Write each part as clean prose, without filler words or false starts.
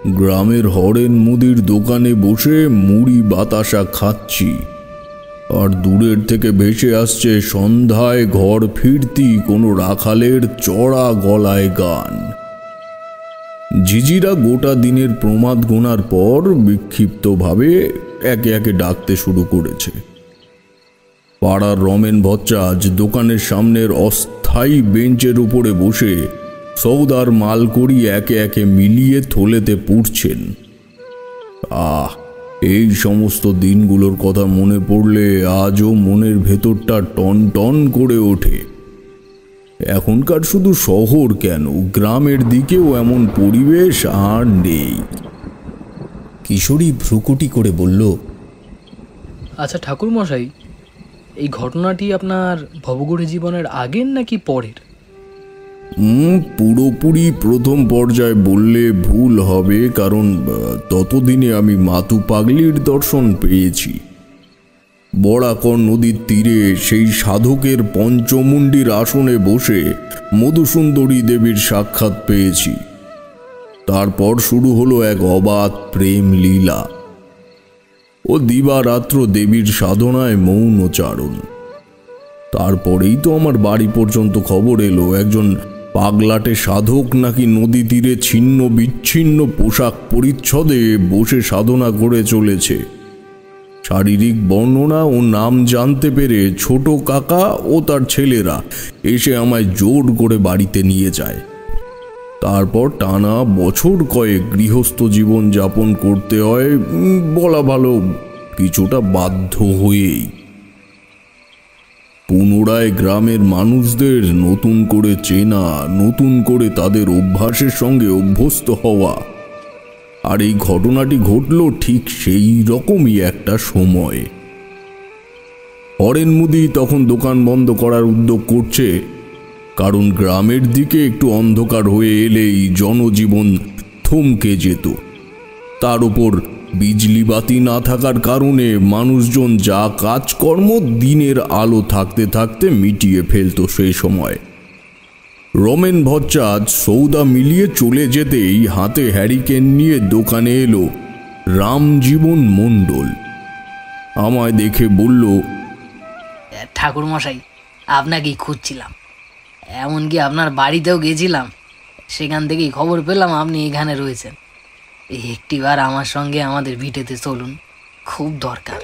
গ্রামের হরেন মুদির দোকানে বসে মুড়ি বাতাসা খাচ্ছি, আর দূরের থেকে ভেসে আসছে সন্ধ্যায় ঘর ফিরতি কোনো রাখালের চড়া গলায় গান। ঝিঝিরা গোটা দিনের প্রমাদ গোনার পর বিক্ষিপ্তভাবে একে একে ডাকতে শুরু করেছে। পাড়ার রমেন ভট্টাচ দোকানের সামনের অস্থায়ী বেঞ্চের উপরে বসে সৌদার মালকড়ি একে একে মিলিয়ে থলেতে পুড়ছেন। এই সমস্ত দিনগুলোর কথা মনে পড়লে আজও মনের ভেতরটা টন টন করে ওঠে। এখনকার শুধু শহর কেন, গ্রামের দিকেও এমন পরিবেশ আর নেই। কিশোরী ভ্রুকুটি করে বলল, আচ্ছা ঠাকুর মশাই, এই ঘটনাটি আপনার ভবঘুরে জীবনের আগের নাকি পরের? পুরোপুরি প্রথম পর্যায়ে বললে ভুল হবে, কারণ ততদিনে আমি মাতু পাগলির দর্শন পেয়েছি। বরাকর নদীর তীরে সেই সাধকের পঞ্চমুণ্ডির আসনে বসে মধুসুন্দরী দেবীর সাক্ষাৎ পেয়েছি। তারপর শুরু হলো এক অবাধ প্রেম লীলা ও দিবারাত্র দেবীর সাধনায় মৌনচারণ। তারপরেই তো আমার বাড়ি পর্যন্ত খবর এলো একজন পাগলাটে সাধক নাকি নদী তীরে ছিন্ন বিচ্ছিন্ন পোশাক পরিচ্ছদে বসে সাধনা করে চলেছে। শারীরিক বর্ণনা ও নাম জানতে পেরে ছোট কাকা ও তার ছেলেরা এসে আমায় জোর করে বাড়িতে নিয়ে যায়। তারপর টানা বছর কয়েক গৃহস্থ জীবন যাপন করতে হয়, বলা ভালো কিছুটা বাধ্য হয়েই। পুনরায় গ্রামের মানুষদের নতুন করে চেনা, নতুন করে তাদের অভ্যাসের সঙ্গে অভ্যস্ত হওয়া, আর এই ঘটনাটি ঘটল ঠিক সেই রকমই একটা সময়ে। হরেন মুদি তখন দোকান বন্ধ করার উদ্যোগ করছে, কারণ গ্রামের দিকে একটু অন্ধকার হয়ে এলেই জনজীবন থমকে যেত। তার উপর বিজলি বাতি না থাকার কারণে মানুষজন যা কাজকর্ম দিনের আলো থাকতে থাকতে মিটিয়ে ফেলত সেই সময়। রমেন ভট্টাচ সৌদা মিলিয়ে চলে যেতেই হাতে হ্যারিকেন নিয়ে দোকানে এলো রামজীবন মণ্ডল। আমায় দেখে বলল, ঠাকুর মশাই, আপনাকেই খুঁজছিলাম। এমনকি আপনার বাড়িতেও গেছিলাম, সেখান থেকেই খবর পেলাম আপনি এখানে রয়েছেন। একটিবার আমার সঙ্গে আমাদের ভিটেতে চলুন, খুব দরকার।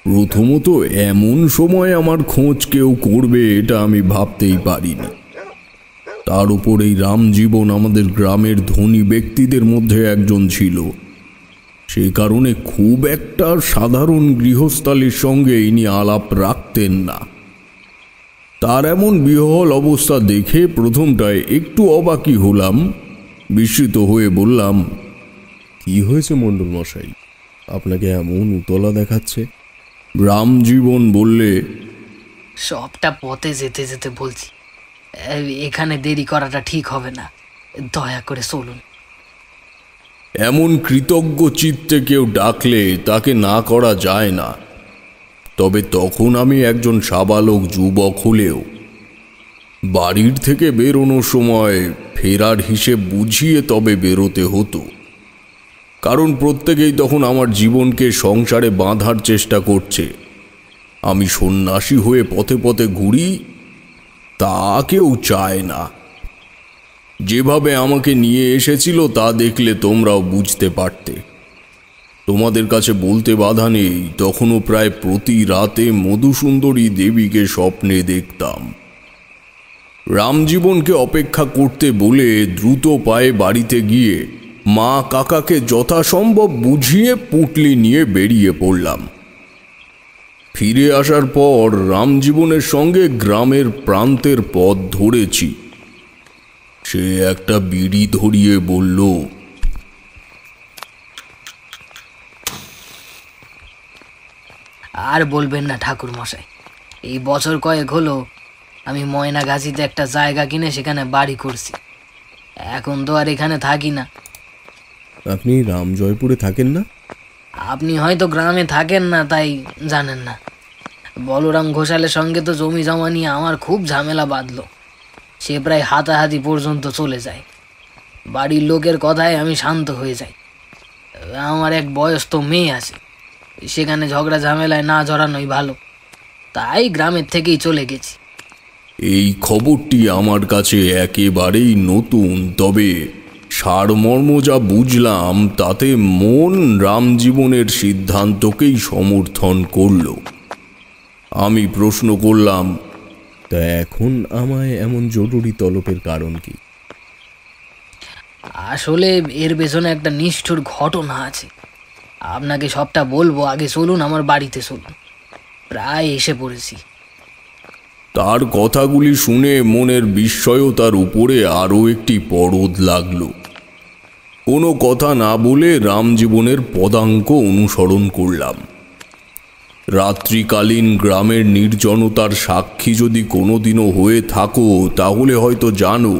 প্রথমত এমন সময় আমার খোঁজ কেউ করবে এটা আমি ভাবতেই পারিনি। তার উপর এই রামজীবন আমাদের গ্রামের ধনী ব্যক্তিদের মধ্যে একজন ছিল। সে কারণে খুব একটা সাধারণ গৃহস্থালীর সঙ্গে ইনি আলাপ রাখতেন না। তার এমন বিহ্বল অবস্থা দেখে প্রথমটায় একটু অবাকই হলাম। বিস্মিত হয়ে বললাম, কি হয়েছে মণ্ডল মশাই, আপনাকে এমন উতলা দেখাচ্ছে? রামজীবন বললে, সবটা পথে যেতে যেতে বলছি, এখানে দেরি করাটা ঠিক হবে না, দয়া করে চলুন। এমন কৃতজ্ঞ চিত্তে কেউ ডাকলে তাকে না করা যায় না। তবে তখন আমি একজন সাবালক যুবক হলেও বাড়ির থেকে বেরোনোর সময় ফেরার হিসেব বুঝিয়ে তবে বেরোতে হতো, কারণ প্রত্যেকেই তখন আমার জীবনকে সংসারে বাঁধার চেষ্টা করছে। আমি সন্ন্যাসী হয়ে পথে পথে ঘুরি, তা কেউ চায় না। যেভাবে আমাকে নিয়ে এসেছিল তা দেখলে তোমরাও বুঝতে পারতে। তোমাদের কাছে বলতে বাধা নেই, তখনও প্রায় প্রতি রাতে মধুসুন্দরী দেবীকে স্বপ্নে দেখতাম। রামজীবনকে অপেক্ষা করতে বলে দ্রুত পায়ে বাড়িতে গিয়ে মা কাকাকে যথাসম্ভব বুঝিয়ে পুঁটলি নিয়ে বেরিয়ে পড়লাম। ফিরে আসার পর রামজীবনের সঙ্গে গ্রামের প্রান্তের পথ ধরেছি। সে একটা বিড়ি ধরিয়ে বলল, আর বলবেন না ঠাকুর মশাই, এই বছর কয়েক হলো আমি ময়নাগাছিতে একটা জায়গা কিনে সেখানে বাড়ি করছি। এখন তো আর এখানে থাকি না। আপনি রামজয়পুরে থাকেন না? আপনি হয়তো গ্রামে থাকেন না, তাই জানেন না। বলরাম ঘোষালের সঙ্গে তো জমি জমা নিয়ে আমার খুব ঝামেলা বাঁধলো। সে প্রায় হাতাহাতি পর্যন্ত চলে যায়। বাড়ির লোকের কথায় আমি শান্ত হয়ে যাই। আমার এক বয়স্ক মেয়ে আছে, সেখানে ঝগড়া ঝামেলায় না জড়ানোই ভালো, তাই গ্রামের থেকেই চলে গেছি। এই খবরটি আমার কাছে একেবারেই নতুন, তবে সারমর্ম যা বুঝলাম তাতে মন রামজীবনের সিদ্ধান্তকেই সমর্থন করল। আমি প্রশ্ন করলাম, তা এখন আমায় এমন জরুরি তলবের কারণ কি? আসলে এর পেছনে একটা নিষ্ঠুর ঘটনা আছে, আপনাকে সবটা বলবো, আগে চলুন আমার বাড়িতে চলুন, প্রায় এসে পড়েছি। তার কথাগুলি শুনে মনের বিস্ময়তার উপরে আরও একটি পরদ লাগলো। কোনো কথা না বলে রামজীবনের পদাঙ্ক অনুসরণ করলাম। রাত্রিকালীন গ্রামের নির্জনতার সাক্ষী যদি কোনোদিনও হয়ে থাকো তাহলে হয়তো জানো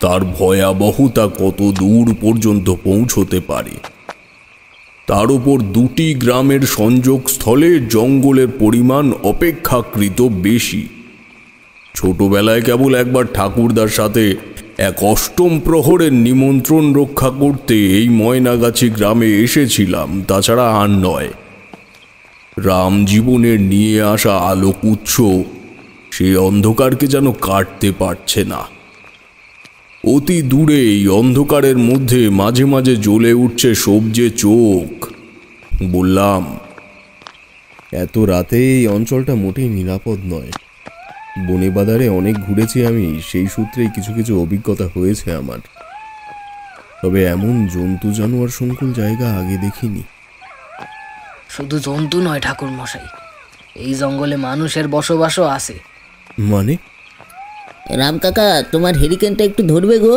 তার ভয়াবহতা কত দূর পর্যন্ত পৌঁছতে পারে। তার উপর দুটি গ্রামের সংযোগস্থলে জঙ্গলের পরিমাণ অপেক্ষাকৃত বেশি। ছোটবেলায় কেবল একবার ঠাকুরদার সাথে এক অষ্টম প্রহরের নিমন্ত্রণ রক্ষা করতে এই ময়নাগাছি গ্রামে এসেছিলাম, তাছাড়া আর নয়। রামজীবনের নিয়ে আসা আলোক উৎস সেই অন্ধকারকে যেন কাটতে পারছে না। অতি দূরে এই অন্ধকারের মধ্যে মাঝে মাঝে জ্বলে উঠছে সবজে চোখ। বললাম, এত রাতে এই অঞ্চলটা মোটেই নিরাপদ নয়। বনে বাদারে অনেক ঘুরেছি আমি, সেই সূত্রেই কিছু কিছু অভিজ্ঞতা হয়েছে আমার। তবে এমন জন্তু জানোয়ার সংকুল জায়গা আগে দেখিনি। শুধু জন্তু নয় ঠাকুর মশাই, এই জঙ্গলে মানুষের বসবাসও আছে। মানে? রাম কাকা, তোমার হেরিকেনটা একটু ধরবে গো,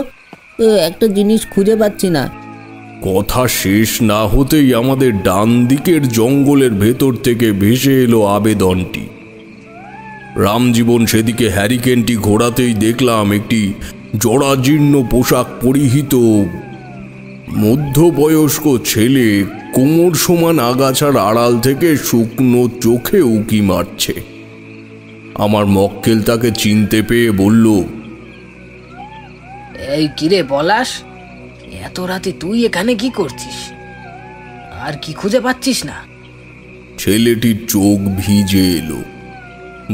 একটা জিনিস খুঁজে পাচ্ছি না। কথা শেষ না হতেই আমাদের ডান দিকের জঙ্গলের ভেতর থেকে ভেসে এলো আবেদনটি। রামজীবন সেদিকে হ্যারিকেনটি ঘোরাতেই দেখলাম একটি জরাজীর্ণ পোশাক পরিহিত মধ্যবয়স্ক ছেলে কোমর সমান আগাছার আড়াল থেকে শুকনো চোখে উকি মারছে। আমার মক্কেল তাকে চিনতে পেয়ে বলল, এই কিরে পলাশ, এত রাতে তুই এখানে কি করছিস? আর কি খুঁজে পাচ্ছিস না? ছেলেটির চোখ ভিজে এলো।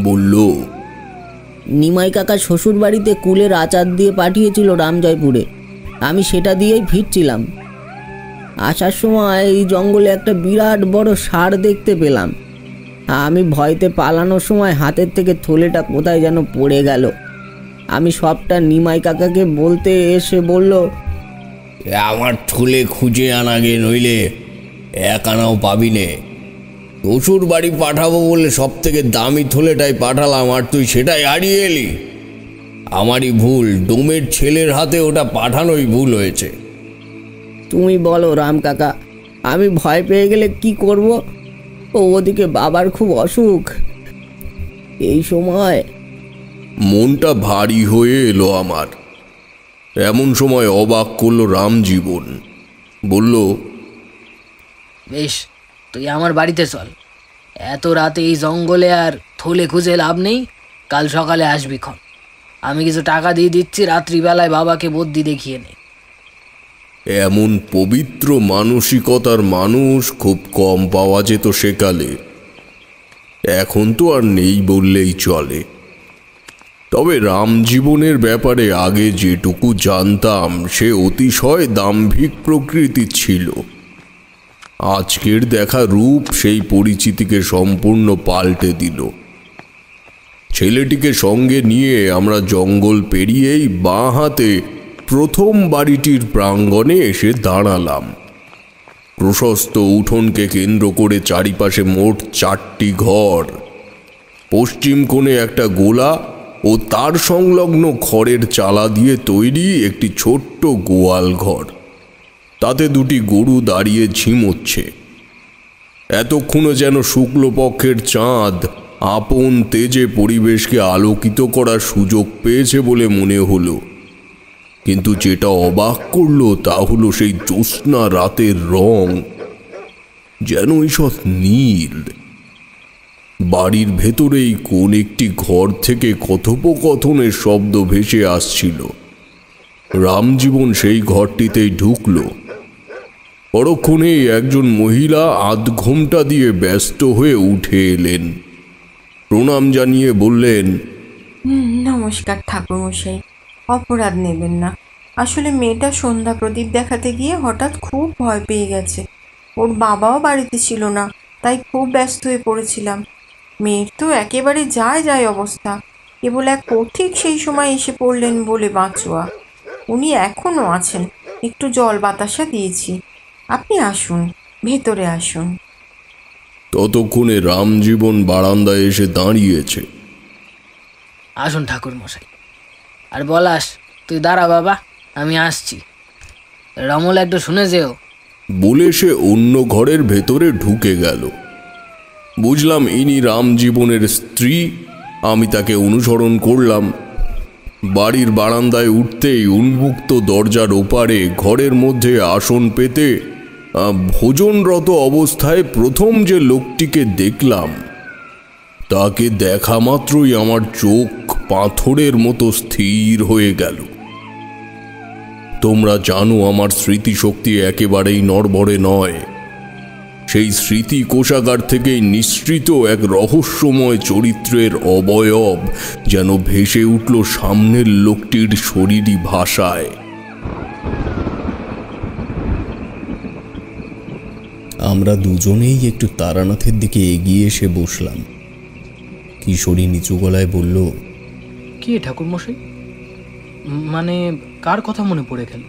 বলল, নিমাই কাকা শ্বশুর বাড়িতে কুলের আচার দিয়ে পাঠিয়েছিল রামজয়পুরে, আমি সেটা দিয়েই ফিরছিলাম। আসার সময় এই জঙ্গলে একটা বিরাট বড় ষাঁড় দেখতে পেলাম। আমি ভয়তে পালানোর সময় হাতের থেকে থলেটা কোথায় যেন পড়ে গেল। আমি সবটা নিমাই কাকাকে বলতে এসে বলল, আমার থলে খুঁজে আনাগে, নইলে এক আনাও পাবি নে। শ্বশুর বাড়ি পাঠাবো বলে সব থেকে দামি থলেটাই পাঠালাম, আর তুই সেটাই হারিয়ে এলি। আমারই ভুল, ডোমের ছেলের হাতে ওটা পাঠানোই ভুল হয়েছে। তুমি বলো রাম কাকা, আমি ভয় পেয়ে গেলে কি করব? ওদিকে বাবার খুব অসুখ। এই সময় মনটা ভারী হয়ে এলো আমার। এমন সময় অবাক করলো রামজীবন। বলল, বেশ, তুই আমার বাড়িতে চল। এত রাতে এই জঙ্গলে আর থলে খুঁজে লাভ নেই, কাল সকালে আসবি ক্ষণ। আমি কিছু টাকা দিয়ে দিচ্ছি, রাত্রিবেলায় বাবাকে বদ্যি দেখিয়ে নে। এমন পবিত্র মানসিকতার মানুষ খুব কম পাওয়া যেত সেকালে। এখন তো আর নেই বললেই চলে। তবে রামজীবনের ব্যাপারে আগে যেটুকু জানতাম সে অতিশয় দাম্ভিক প্রকৃতির ছিল। আজকের দেখা রূপ সেই পরিচিতিকে সম্পূর্ণ পাল্টে দিল। ছেলেটিকে সঙ্গে নিয়ে আমরা জঙ্গল পেরিয়েই বাঁ হাতে প্রথম বাড়িটির প্রাঙ্গণে এসে দাঁড়ালাম। প্রশস্ত উঠোনকে কেন্দ্র করে চারিপাশে মোট 4টি ঘর। পশ্চিম কোণে একটা গোলা ও তার সংলগ্ন খড়ের চালা দিয়ে তৈরি একটি ছোট্ট গোয়াল ঘর। তাতে 2টি গরু দাঁড়িয়ে ঝিমোচ্ছে। এতক্ষণে যেন শুক্লপক্ষের চাঁদ আপন তেজে পরিবেশকে আলোকিত করার সুযোগ পেয়েছে বলে মনে হলো। কিন্তু যেটা অবাক করলো তা হলো সেই জ্যোৎস্না রাতের রং, যেন ঈষৎ নীল। বাড়ির ভেতরেই কোন একটি ঘর থেকে কথোপকথনের শব্দ ভেসে আসছিল। রামজীবন সেই ঘরটিতেই ঢুকল। পরক্ষণেই একজন মহিলা আধ ঘোমটা দিয়ে ব্যস্ত হয়ে উঠে এলেন। প্রণাম জানিয়ে বললেন, নমস্কার ঠাকুরমশাই, অপরাধ নেবেন না। আসলে মেয়েটা সন্ধ্যা প্রদীপ দেখাতে গিয়ে হঠাৎ খুব ভয় পেয়ে গেছে। ওর বাবাও বাড়িতে ছিল না, তাই খুব ব্যস্ত হয়ে পড়েছিলাম। মেয়ের তো একেবারে যায় যায় অবস্থা। কেবল এক পথিক সেই সময় এসে পড়লেন বলে বাঁচোয়া। উনি এখনও আছেন, একটু জল বাতাসা দিয়েছি। আপনি আসুন, ভেতরে আসুন। ততক্ষণে রামজীবন বারান্দায় এসে দাঁড়িয়েছে। আসুন ঠাকুর মশাই। আর বলাস, তুই দাঁড়া বাবা, আমি আসছি। রমল একটু শুনে যেও। বলে সে অন্য ঘরের ভেতরে ঢুকে গেল। বুঝলাম ইনি রামজীবনের স্ত্রী। আমি তাকে অনুসরণ করলাম। বাড়ির বারান্দায় উঠতেই উন্মুক্ত দরজার ওপারে ঘরের মধ্যে আসন পেতে ভোজনরত অবস্থায় প্রথম যে লোকটিকে দেখলাম, তাকে দেখা মাত্রই আমার চোখ পাথরের মতো স্থির হয়ে গেল। তোমরা জানো আমার স্মৃতিশক্তি একেবারেই নড়বড়ে নয়। সেই স্মৃতি কোষাগার থেকেই নিঃসৃত এক রহস্যময় চরিত্রের অবয়ব যেন ভেসে উঠল সামনের লোকটির শরীরী ভাষায়। আমরা দুজনেই একটু তারানাথের দিকে এগিয়ে এসে বসলাম। কিশোরী নিচু গলায় বলল, কে ঠাকুর মশাই? মানে কার কথা মনে পড়ে গেল?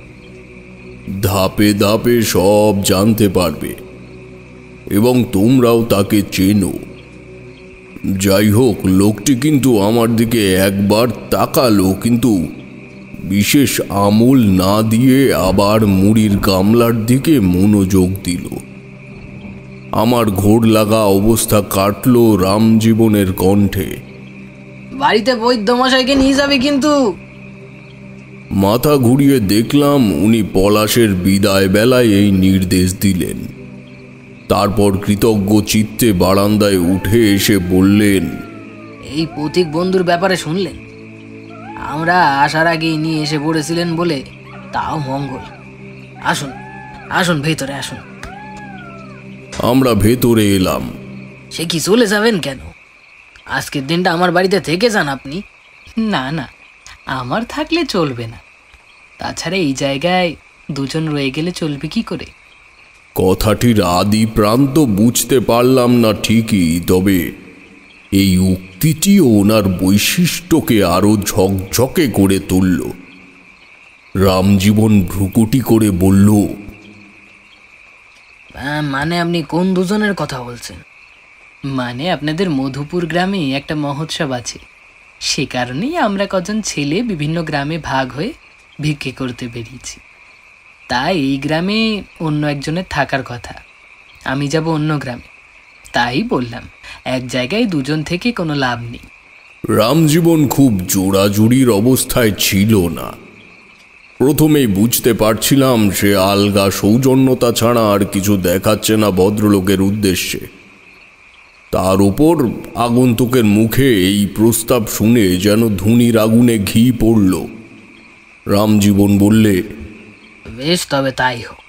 ধাপে ধাপে সব জানতে পারবে এবং তোমরাও তাকে চেনো। যাই হোক, লোকটি কিন্তু আমার দিকে একবার তাকালো, কিন্তু বিশেষ আমল না দিয়ে আবার মুড়ির গামলার দিকে মনোযোগ দিল। আমার ঘোর লাগা অবস্থা কাটল রামজীবনের কণ্ঠে, বাড়িতে বৈদ্য মশাইকে নিয়ে যাবে কিন্তু। মাথা ঘুরিয়ে দেখলাম উনি পলাশের বিদায় বেলায় এই নির্দেশ দিলেন। তারপর কৃতজ্ঞ চিত্তে বারান্দায় উঠে এসে বললেন, এই পথিক বন্ধুর ব্যাপারে শুনলেন? আমরা আসার আগেই নিয়ে এসে পড়েছিলেন বলে তাও মঙ্গল। আসুন আসুন, ভেতরে আসুন। আমরা ভেতরে এলাম। সে কি চলে যাবেন কেন? আজকের দিনটা আমার বাড়িতে থেকে যান আপনি। না না, আমার থাকলে চলবে না। তাছাড়া এই জায়গায় দুজন রয়ে গেলে চলবে কি করে? কথাটির আদি প্রান্ত বুঝতে পারলাম না ঠিকই, তবে এই উক্তিটিও ওনার বৈশিষ্ট্যকে আরো ঝকঝকে করে তুলল। রামজীবন ভ্রুকুটি করে বলল, মানে আপনি কোন দুজনের কথা বলছেন? মানে আপনাদের মধুপুর গ্রামে একটা মহোৎসব আছে, সে কারণেই আমরা কজন ছেলে বিভিন্ন গ্রামে ভাগ হয়ে ভিক্ষে করতে বেরিয়েছি। তাই এই গ্রামে অন্য একজনের থাকার কথা, আমি যাব অন্য গ্রামে। তাই বললাম, এক জায়গায় দুজন থেকে কোনো লাভ নেই। রামজীবন খুব জোড়াজুড়ির অবস্থায় ছিল না। প্রথমেই বুঝতে পারছিলাম সে আলগা সৌজন্যতা ছাড়া আর কিছু দেখাচ্ছে না ভদ্রলোকের উদ্দেশ্যে। তার উপর আগন্তুকের মুখে এই প্রস্তাব শুনে যেন ধুনির আগুনে ঘি পড়ল। রামজীবন বললে, বেশ, তবে তাই হোক।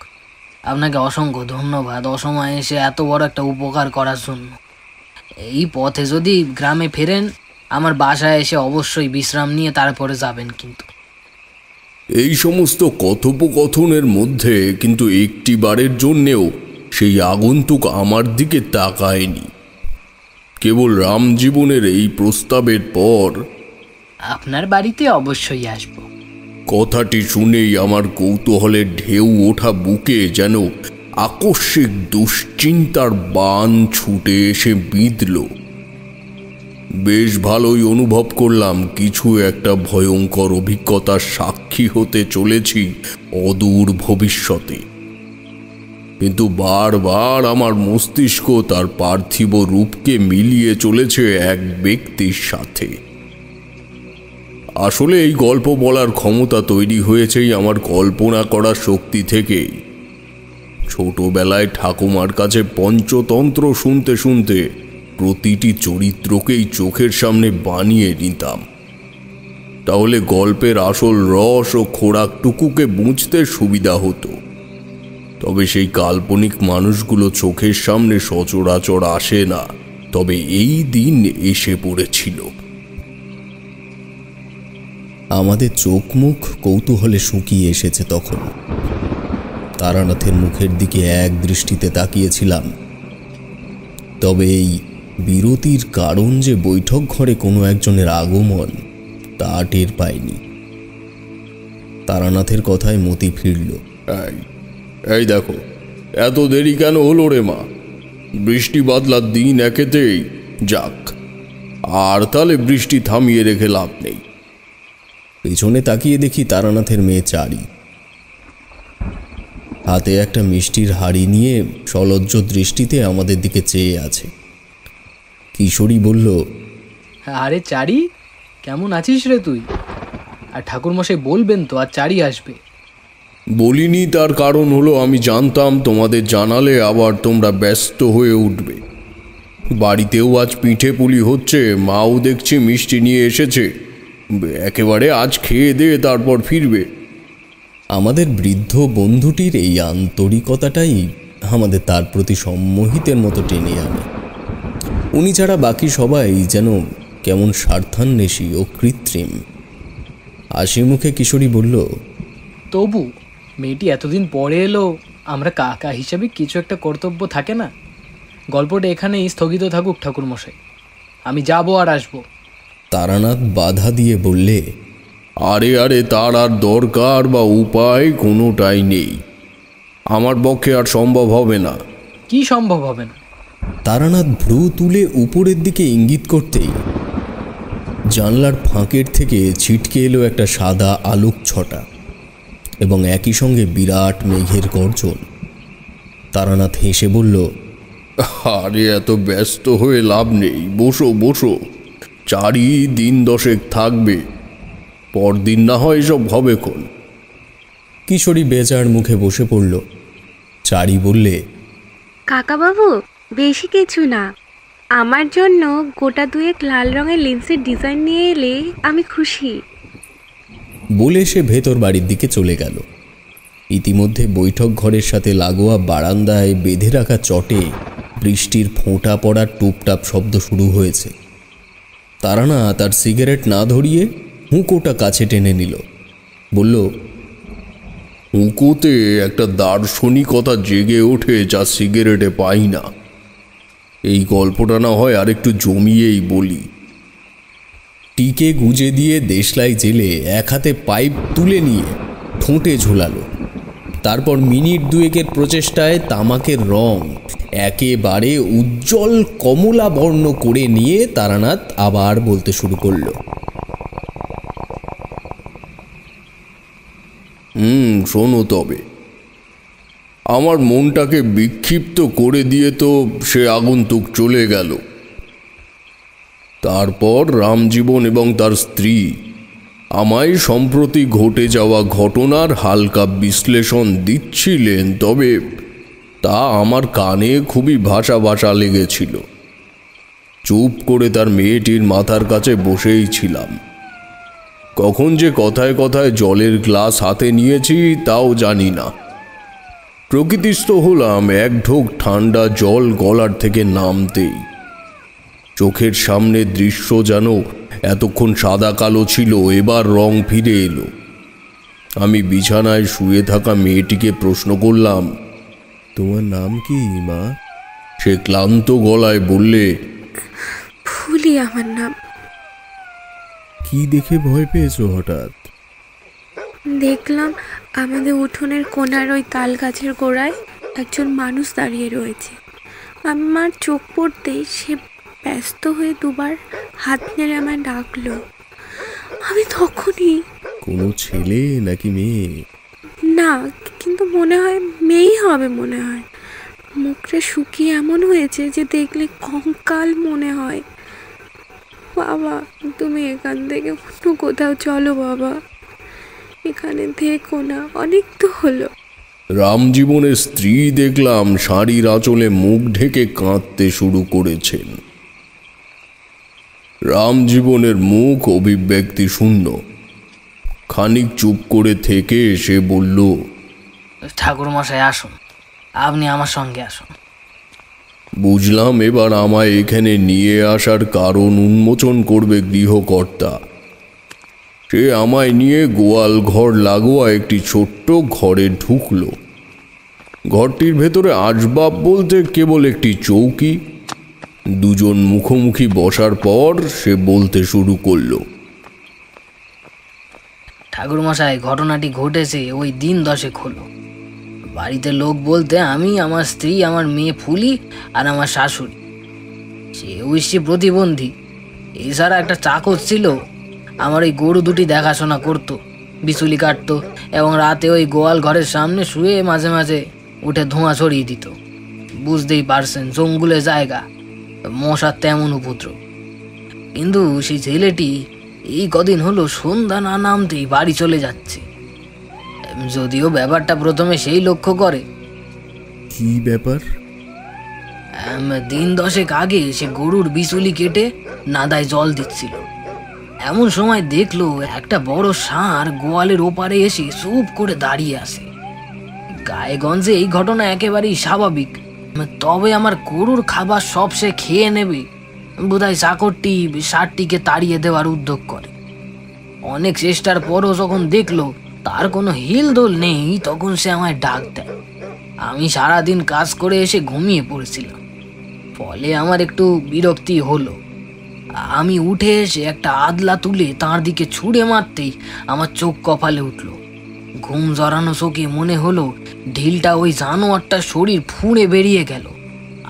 আপনাকে অসংখ্য ধন্যবাদ অসময়ে এসে এত বড় একটা উপকার করার জন্য। এই পথে যদি গ্রামে ফেরেন, আমার বাসায় এসে অবশ্যই বিশ্রাম নিয়ে তারপরে যাবেন। কিন্তু এই সমস্ত কথোপকথনের মধ্যে কিন্তু একটি বারের জন্যেও সেই আগন্তুক আমার দিকে তাকায়নি। কেবল রামজীবনের এই প্রস্তাবের পর, আপনার বাড়িতে অবশ্যই আসব। কথাটি শুনেই আমার কৌতূহলের ঢেউ ওঠা বুকে যেন আকস্মিক দুশ্চিন্তার বান ছুটে এসে বিঁধল। বেশ ভালোই অনুভব করলাম কিছু একটা ভয়ঙ্কর অভিজ্ঞতার সাক্ষী হতে চলেছি অদূর ভবিষ্যতে। কিন্তু বারবার আমার মস্তিষ্ক তার পার্থিব রূপকে মিলিয়ে চলেছে এক ব্যক্তির সাথে। আসলে এই গল্প বলার ক্ষমতা তৈরি হয়েছেই আমার কল্পনা করার শক্তি থেকেই। ছোটবেলায় ঠাকুমার কাছে পঞ্চতন্ত্র শুনতে শুনতে প্রতিটি চরিত্রকেই চোখের সামনে বানিয়ে নিতাম। তাহলে গল্পের আসল রস ও খোরাকটুকুকে বুঝতে সুবিধা হতো। তবে সেই কাল্পনিক মানুষগুলো চোখের সামনে সচরাচর আসে না, তবে এই দিন এসে পড়েছিল। আমাদের চোখ মুখ কৌতূহলে শুকিয়ে এসেছে তখন। তারানাথের মুখের দিকে এক দৃষ্টিতে তাকিয়েছিলাম, তবে এই বিরতির কারণ যে বৈঠক ঘরে কোনো একজনের আগমন তা টের পাইনি। তারানাথের কথায় মতি ফিরল। এই দেখো, এত দেরি কেন হলো রে মা? বৃষ্টি বাদলার দিন একেতেই যাক, আর তাহলে বৃষ্টি থামিয়ে রেখে লাভ নেই। পেছনে তাকিয়ে দেখি তারানাথের মেয়ে চারি হাতে একটা মিষ্টির হাড়ি নিয়ে সলজ্জ দৃষ্টিতে আমাদের দিকে চেয়ে আছে। কিশোরী বলল, আরে চারি, কেমন আছিস রে তুই? আর ঠাকুরমশাই বলবেন তো আর চারি আসবে? বলিনি, তার কারণ হলো আমি জানতাম তোমাদের জানালে আবার তোমরা ব্যস্ত হয়ে উঠবে। বাড়িতেও আজ পিঠে পুলি হচ্ছে, মাও দেখছি মিষ্টি নিয়ে এসেছে, একেবারে আজ খেয়ে দিয়ে তারপর ফিরবে। আমাদের বৃদ্ধ বন্ধুটির এই আন্তরিকতাটাই আমাদের তার প্রতি সম্মোহিতের মতো টেনে আনে। উনি ছাড়া বাকি সবাই যেন কেমন স্বার্থান্বেষী ও কৃত্রিম। হাসি মুখে কিশোরী বলল, তবু মেয়েটি এতদিন পরে এলো, আমরা কাকা হিসাবে কিছু একটা কর্তব্য থাকে না? গল্পটা এখানেই স্থগিত থাকুক ঠাকুরমশাই, আমি যাবো আর আসবো। তারানাথ বাধা দিয়ে বললে, আরে আরে, তার আর দরকার বা উপায় কোনোটাই নেই। আমার পক্ষে আর সম্ভব হবে না। কি সম্ভব হবে না? তারানাথ ভ্রু তুলে উপরের দিকে ইঙ্গিত করতেই জানলার ফাঁকের থেকে ছিটকে এলো একটা সাদা আলোক ছটা এবং একই সঙ্গে বিরাট মেঘের গর্জন। তারানাথ হেসে বলল, আরে এত ব্যস্ত হয়ে লাভ নেই, বসো বসো, চারি দিন দশেক থাকবে, পরদিন না হয় এসব হবে কোন। কিশোরী বেজার মুখে বসে পড়ল। চারি বললে, কাকাবাবু, বেশি কিছু না, আমার জন্য গোটা দুয়েক লাল রঙের লেন্সের ডিজাইন নিয়ে এলে আমি খুশি। বলে সে ভেতর বাড়ির দিকে চলে গেল। ইতিমধ্যে বৈঠক ঘরের সাথে লাগোয়া বারান্দায় বেঁধে রাখা চটে বৃষ্টির ফোঁটা পড়ার টুপটাপ শব্দ শুরু হয়েছে। তারানা তার সিগারেট না ধরিয়ে হুঁকোটা কাছে টেনে নিল। বলল, হুঁকোতে একটা দার্শনিকতা জেগে ওঠে যা সিগারেটে পাই না। এই গল্পটা না হয় আরেকটু জমিয়েই বলি। টিকে গুজে দিয়ে দেশলাই জেলে এক হাতে পাইপ তুলে নিয়ে ঠোঁটে ঝোলালো। তারপর মিনিট দুয়েকের প্রচেষ্টায় তামাকের রং একেবারে উজ্জ্বল কমলা বর্ণ করে নিয়ে তারানাথ আবার বলতে শুরু করল, শোনো, তবে আমার মনটাকে বিক্ষিপ্ত করে দিয়ে তো সে আগন্তুক চলে গেল। তারপর রামজীবন এবং তার স্ত্রী আমায় সম্প্রতি ঘটে যাওয়া ঘটনার হালকা বিশ্লেষণ দিচ্ছিলেন, তবে তা আমার কানে খুবই ভাষা ভাষা লেগেছিল। চুপ করে তার মেয়েটির মাথার কাছে বসেই ছিলাম। কখন যে কথায় কথায় জলের গ্লাস হাতে নিয়েছি তাও জানি না। প্রকৃতিস্থ হলাম এক ঢোক ঠান্ডা জল গলার থেকে নামতেই। চোখের সামনে দৃশ্য যেন এতক্ষণ সাদা কালো ছিল, এবার রং ফিরে এলো। আমি বিছানায় শুয়ে থাকা মেয়েটিকে প্রশ্ন করলাম, তোমার নাম কি মা? সে ক্লান্ত গলায় বললে, ফুলি আমার নাম। কি দেখে ভয় পেয়েছো হঠাৎ? দেখলাম আমাদের উঠোনের কোণার ওই তাল গাছের গোড়ায় একজন মানুষ দাঁড়িয়ে রয়েছে। আমার চোখ পড়তেই সে ব্যস্ত হয়ে দুবার হাত নেড়ে আমায় ডাকলো। আমি তখনই, কোনো ছেলে নাকি মেয়ে? না, কিন্তু মনে হয় মেয়েই হবে মনে হয়। মুখটা শুকিয়ে এমন হয়েছে যে দেখলে কঙ্কাল মনে হয়। বাবা, তুমি এখান থেকে অন্য কোথাও চলো বাবা, এখানে থেকো না, অনেক তো হলো। রামজীবনের স্ত্রী দেখলাম শাড়ির আঁচলে মুখ ঢেকে কাঁদতে শুরু করেছেন। রামজীবনের মুখ অভিব্যক্তি শূন্য। খানিক চুপ করে থেকে সে বলল, ঠাকুর মশাই আসুন, আপনি আমার সঙ্গে আসুন। বুঝলাম এবার আমায় এখানে নিয়ে আসার কারণ উন্মোচন করবে গৃহকর্তা। সে আমায় নিয়ে গোয়াল ঘর লাগোয়া একটি ছোট্ট ঘরে ঢুকল। ঘরটির ভেতরে আসবাব বলতে কেবল একটি চৌকি। দুজন মুখোমুখি বসার পর সে বলতে শুরু করলো, ঠাকুর মশাই, ঘটনাটি ঘটেছে ওই দিন 10 হলো। বাড়িতে লোক বলতে আমি, আমার স্ত্রী, আমার মেয়ে ফুলি আর আমার শাশুড়ি। সে ঐশী প্রতিবন্ধী। এছাড়া একটা চাকর ছিল, আমার ওই গরু দুটি দেখাশোনা করতো, বিচুলি কাটতো এবং রাতে ওই গোয়াল ঘরের সামনে শুয়ে মাঝে মাঝে উঠে ধোঁয়া ছড়িয়ে দিত। বুঝতেই পারছেন, জঙ্গলের জায়গা, মশার তেমন উপদ্রব। কিন্তু সেই ছেলেটি এই কদিন হলো সন্ধ্যা না নামতেই বাড়ি চলে যাচ্ছে। যদিও ব্যাপারটা প্রথমে সেই লক্ষ্য করে। কি ব্যাপার? দিন 10 আগে সে গরুর বিচুলি কেটে নাদায় জল দিচ্ছিল। এমন সময় দেখলো একটা বড় ষাঁড় গোয়ালের ওপারে এসে চুপ করে দাঁড়িয়ে আছে। গায়েগঞ্জে এই ঘটনা একেবারেই স্বাভাবিক, তবে আমার গরুর খাবার সব সে খেয়ে নেবে বোধহয় চাকরটি ষাঁড়টিকে তাড়িয়ে দেওয়ার উদ্যোগ করে। অনেক চেষ্টার পরও যখন দেখলো তার কোনো হিলদোল নেই, তখন সে আমায় ডাক দেয়। আমি সারাদিন কাজ করে এসে ঘুমিয়ে পড়েছিলাম, ফলে আমার একটু বিরক্তি হলো। আমি উঠে এসে একটা আদলা তুলে তার দিকে ছুঁড়ে মারতেই আমার চোখ কপালে উঠল। ঘুম জড়ানো চোখে মনে হলো ঢিলটা ওই জানোয়ারটার শরীর ফুঁড়ে বেরিয়ে গেল।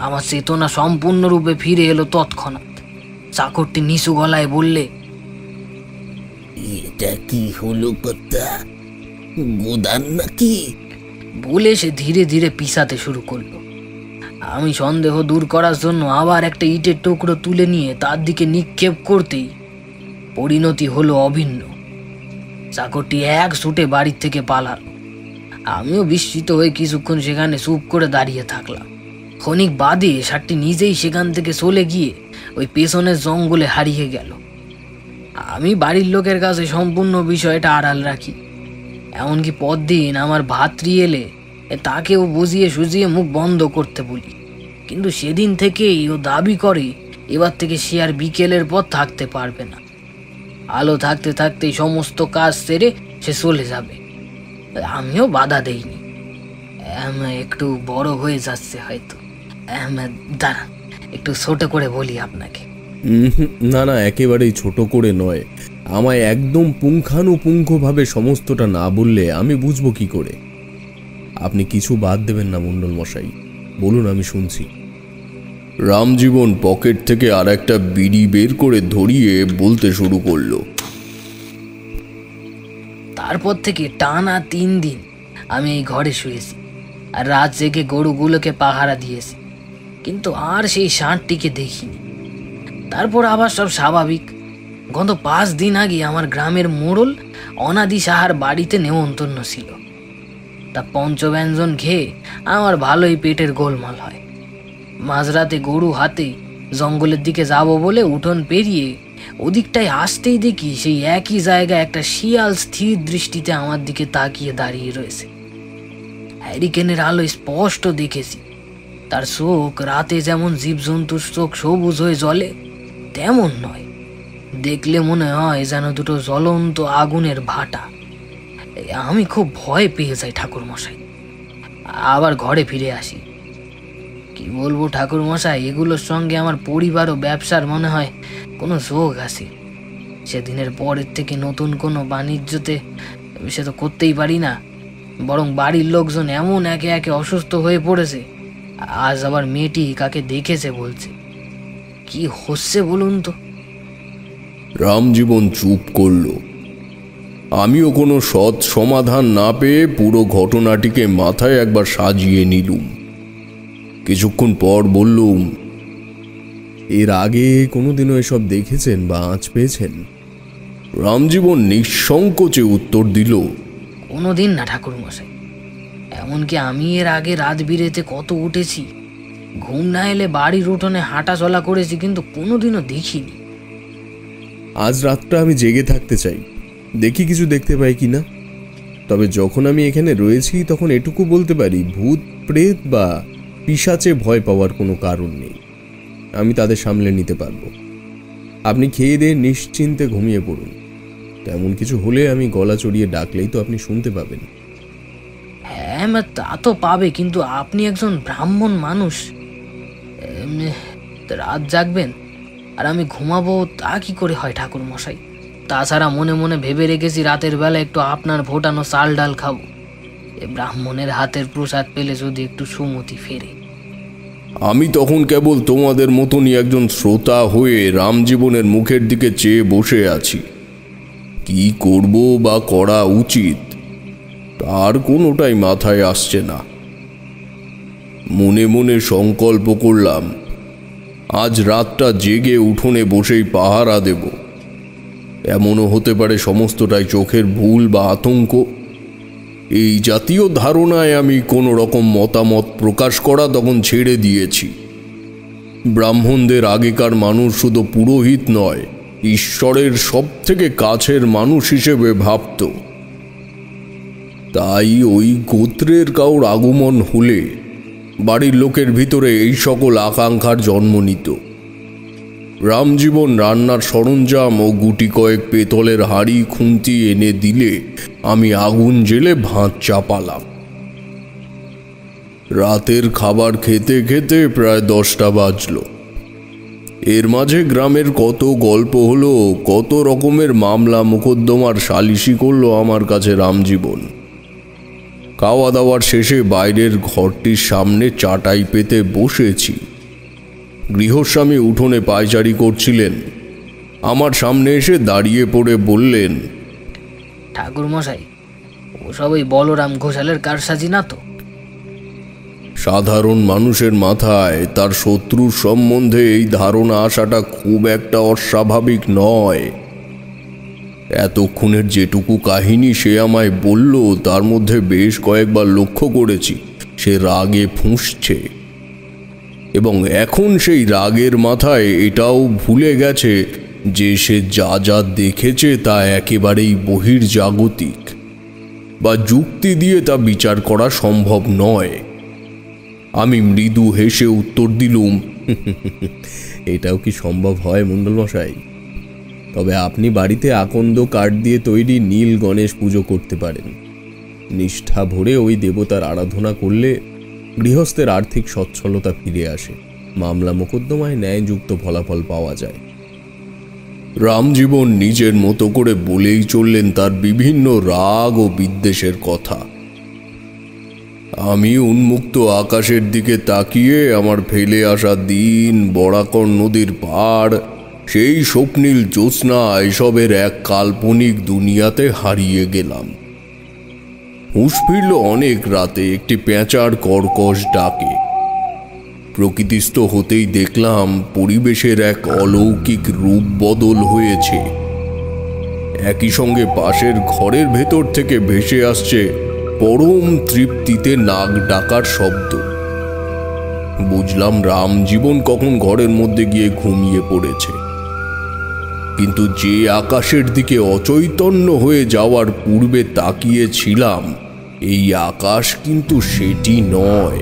আমার চেতনা সম্পূর্ণরূপে ফিরে এলো তৎক্ষণাৎ। চাকরটি নিচু গলায় বললে, এটা কি হলো কর্তা? গোদান নাকি? বলে সে ধীরে ধীরে পিছাতে শুরু করলো। আমি সন্দেহ দূর করার জন্য আবার একটা ইটের টুকরো তুলে নিয়ে তার দিকে নিক্ষেপ করতেই পরিণতি হলো অভিন্ন। চাকরটি এক ছুটে বাড়ির থেকে পালালো। আমিও বিস্মিত হয়ে কিছুক্ষণ সেখানে চুপ করে দাঁড়িয়ে থাকলাম। ক্ষণিক বাদে ষাঁড়টি নিজেই সেখান থেকে চলে গিয়ে ওই পেছনের জঙ্গলে হারিয়ে গেল। আমি বাড়ির লোকের কাছে সম্পূর্ণ বিষয়টা আড়াল রাখি। এমনকি পরদিন আমার ভাতৃ এলে তাকেও বুঝিয়ে সুঝিয়ে মুখ বন্ধ করতে বলি, কিন্তু সেদিন থেকেই ও দাবি করে এবার থেকে সে আর বিকেলের পর থাকতে পারবে না। আলো থাকতে থাকতেই সমস্ত কাজ সেরে সে চলে যাবে। আমিও বাধা দেইনি। একটু বড় হয়ে যাচ্ছে হয়তো। দাঁড়ান, একটু ছোট করে বলি আপনাকে। না না, একেবারেই ছোট করে নয়। আমায় একদম পুঙ্খানুপুঙ্খভাবে সমস্তটা না বললে আমি বুঝবো কি করে? আপনি কিছু বাদ দেবেন না মণ্ডল মশাই, বলুন, আমি শুনছি। রামজীবন পকেট থেকে আর একটা বিড়ি বের করে ধরিয়ে বলতে শুরু করলো, তারপর থেকে টানা 3 দিন আমি এই ঘরে শুয়েছি আর রাত জেগে গরুগুলোকে পাহারা দিয়েছি, কিন্তু আর সেই ষাঁড়টিকে দেখিনি। তারপর আবার সব স্বাভাবিক। গত 5 দিন আগে আমার গ্রামের মোড়ল অনাদি সাহার বাড়িতে নেমন্তন্ন ছিল। তা পঞ্চব্যঞ্জন খেয়ে আমার ভালোই পেটের গোলমাল হয়। মাঝরাতে গরু হাতে জঙ্গলের দিকে যাব বলে উঠোন পেরিয়ে ওদিকটায় আসতেই দেখি সেই একই জায়গায় একটা শিয়াল স্থির দৃষ্টিতে আমার দিকে তাকিয়ে দাঁড়িয়ে রয়েছে। হ্যারিকেনের আলো স্পষ্ট দেখেছি। তার চোখ রাতে যেমন জীবজন্তুর চোখ সবুজ হয়ে জ্বলে তেমন নয়, দেখলে মনে হয় যেন দুটো জ্বলন্ত আগুনের ভাটা। আমি খুব ভয় পেয়ে যাই ঠাকুর মশাই। আবার ঘরে ফিরে আসি। কি বলবো ঠাকুর মশাই, এগুলোর সঙ্গে আমার পরিবার ও ব্যবসার মনে হয় কোনো যোগ আছে। সেদিনের পরের থেকে নতুন কোনো বাণিজ্যতে সে তো করতেই পারি না, বরং বাড়ির লোকজন এমন একে একে অসুস্থ হয়ে পড়েছে। আজ আবার মেয়েটি কাকে দেখেছে বলছে। কি হচ্ছে বলুন তো? রামজীবন চুপ করল। আমিও কোনো সৎ সমাধান না পেয়ে পুরো ঘটনাটিকে মাথায় একবার সাজিয়ে নিলুম। কিছুক্ষণ পর বললুম, এর আগে কোনোদিনও এসব দেখেছেন বা আঁচ পেয়েছেন? রামজীবন নিঃসংকোচে উত্তর দিল, কোনোদিন না ঠাকুর মশাই। এমনকি আমি এর আগে রাত বিরেতে কত উঠেছি, ঘুম না এলে বাড়ির উঠোনে হাঁটা চলা করেছি, কিন্তু কোনোদিনও দেখিনি। আজ রাতটা আমি জেগে থাকতে চাই, দেখি কিছু দেখতে পাই কি না। তবে যখন আমি এখানে রয়েছি তখন এটুকু বলতে পারি, ভূত প্রেত বা পিশাচে ভয় পাওয়ার কোনো কারণ নেই। আমি তাদের সামলে নিতে পারবো। আপনি খেয়ে দিয়ে নিশ্চিন্তে ঘুমিয়ে পড়ুন। তেমন কিছু হলে আমি গলা চড়িয়ে ডাকলেই তো আপনি শুনতে পাবেন। হ্যাঁ তা তো পাবে, কিন্তু আপনি একজন ব্রাহ্মণ মানুষ, রাত জাগবেন আর আমি ঘুমাবো তা কি করে হয় ঠাকুর মশাই? তাছাড়া মনে মনে ভেবে রেখেছি রাতের বেলা একটু আপনার ভোটানো চাল ডাল খাবো। এ ব্রাহ্মণের হাতের প্রসাদ পেলে যদি একটু সুমতি ফেরে। আমি তখন কেবল তোমাদের মতনই একজন শ্রোতা হয়ে রামজীবনের মুখের দিকে চেয়ে বসে আছি। কি করব বা করা উচিত তার কোনোটাই মাথায় আসছে না। মনে মনে সংকল্প করলাম, আজ রাতটা জেগে উঠোনে বসেই পাহারা দেব। এমনও হতে পারে সমস্তটাই চোখের ভুল বা আতঙ্ক। এই জাতীয় ধারণায় আমি কোনো রকম মতামত প্রকাশ করা তখন ছেড়ে দিয়েছি। ব্রাহ্মণদের আগেকার মানুষ শুধু পুরোহিত নয়, ঈশ্বরের সবথেকে কাছের মানুষ হিসেবে ভাবত। তাই ওই গোত্রের কাউর আগমন হলে বাড়ির লোকের ভিতরে এই সকল আকাঙ্ক্ষার জন্ম নিত। রামজীবন রান্নার সরঞ্জাম ও গুটি কয়েক পেতলের হাঁড়ি খুন্তি এনে দিলে আমি আগুন জ্বেলে ভাত চাপালাম। রাতের খাবার খেতে খেতে প্রায় 10টা বাজল। এর মাঝে গ্রামের কত গল্প হলো, কত রকমের মামলা মোকদ্দমার সালিশি করলো আমার কাছে রামজীবন। খাওয়া দাওয়ার শেষে বাইরের ঘরটির সামনে চাটাই পেতে বসেছি। গৃহস্বামী উঠোনে পায়চারি করছিলেন। আমার সামনে এসে দাঁড়িয়ে পড়ে বললেন, ঠাকুর মশাই, ওসব ওই বলরাম ঘোষালের কারসাজি না তো? সাধারণ মানুষের মাথায় তার শত্রুর সম্বন্ধে এই ধারণা আসাটা খুব একটা অস্বাভাবিক নয়। এতক্ষণের যেটুকু কাহিনী সে আমায় বলল তার মধ্যে বেশ কয়েকবার লক্ষ্য করেছি সে রাগে ফুঁসছে, এবং এখন সেই রাগের মাথায় এটাও ভুলে গেছে যে সে যা যা দেখেছে তা একেবারেই বহির্জাগতিক, বা যুক্তি দিয়ে তা বিচার করা সম্ভব নয়। আমি মৃদু হেসে উত্তর দিলুম, এটাও কি সম্ভব হয় মণ্ডলমশাই? তবে আপনি বাড়িতে আকন্দ কাঠ দিয়ে তৈরি নীল গণেশ পুজো করতে পারেন। নিষ্ঠা ভরে ওই দেবতার আরাধনা করলে গৃহস্থের আর্থিক সচ্ছলতা ফিরে আসে, মামলা মোকদ্দমায় ন্যায়যুক্ত ফলাফল পাওয়া যায়। রামজীবন নিজের মতো করে বলেই চললেন তার বিভিন্ন রাগ ও বিদ্বেষের কথা। আমি উন্মুক্ত আকাশের দিকে তাকিয়ে আমার ফেলে আসা দিন, বরাকর নদীর পাড়, সেই স্বপ্নীল জ্যোৎস্না, এসবের এক কাল্পনিক দুনিয়াতে হারিয়ে গেলাম। হুঁশ ফিরল অনেক রাতে একটি পেঁচার কর্কশ ডাকে। প্রকৃতিস্থ হতেই দেখলাম পরিবেশের এক অলৌকিক রূপ বদল হয়েছে। একই সঙ্গে পাশের ঘরের ভেতর থেকে ভেসে আসছে পরম তৃপ্তিতে নাক ডাকার শব্দ। বুঝলাম রামজীবন কখন ঘরের মধ্যে গিয়ে ঘুমিয়ে পড়েছে। কিন্তু যে আকাশের দিকে অচৈতন্য হয়ে যাওয়ার পূর্বে তাকিয়েছিলাম, এই আকাশ কিন্তু সেটি নয়।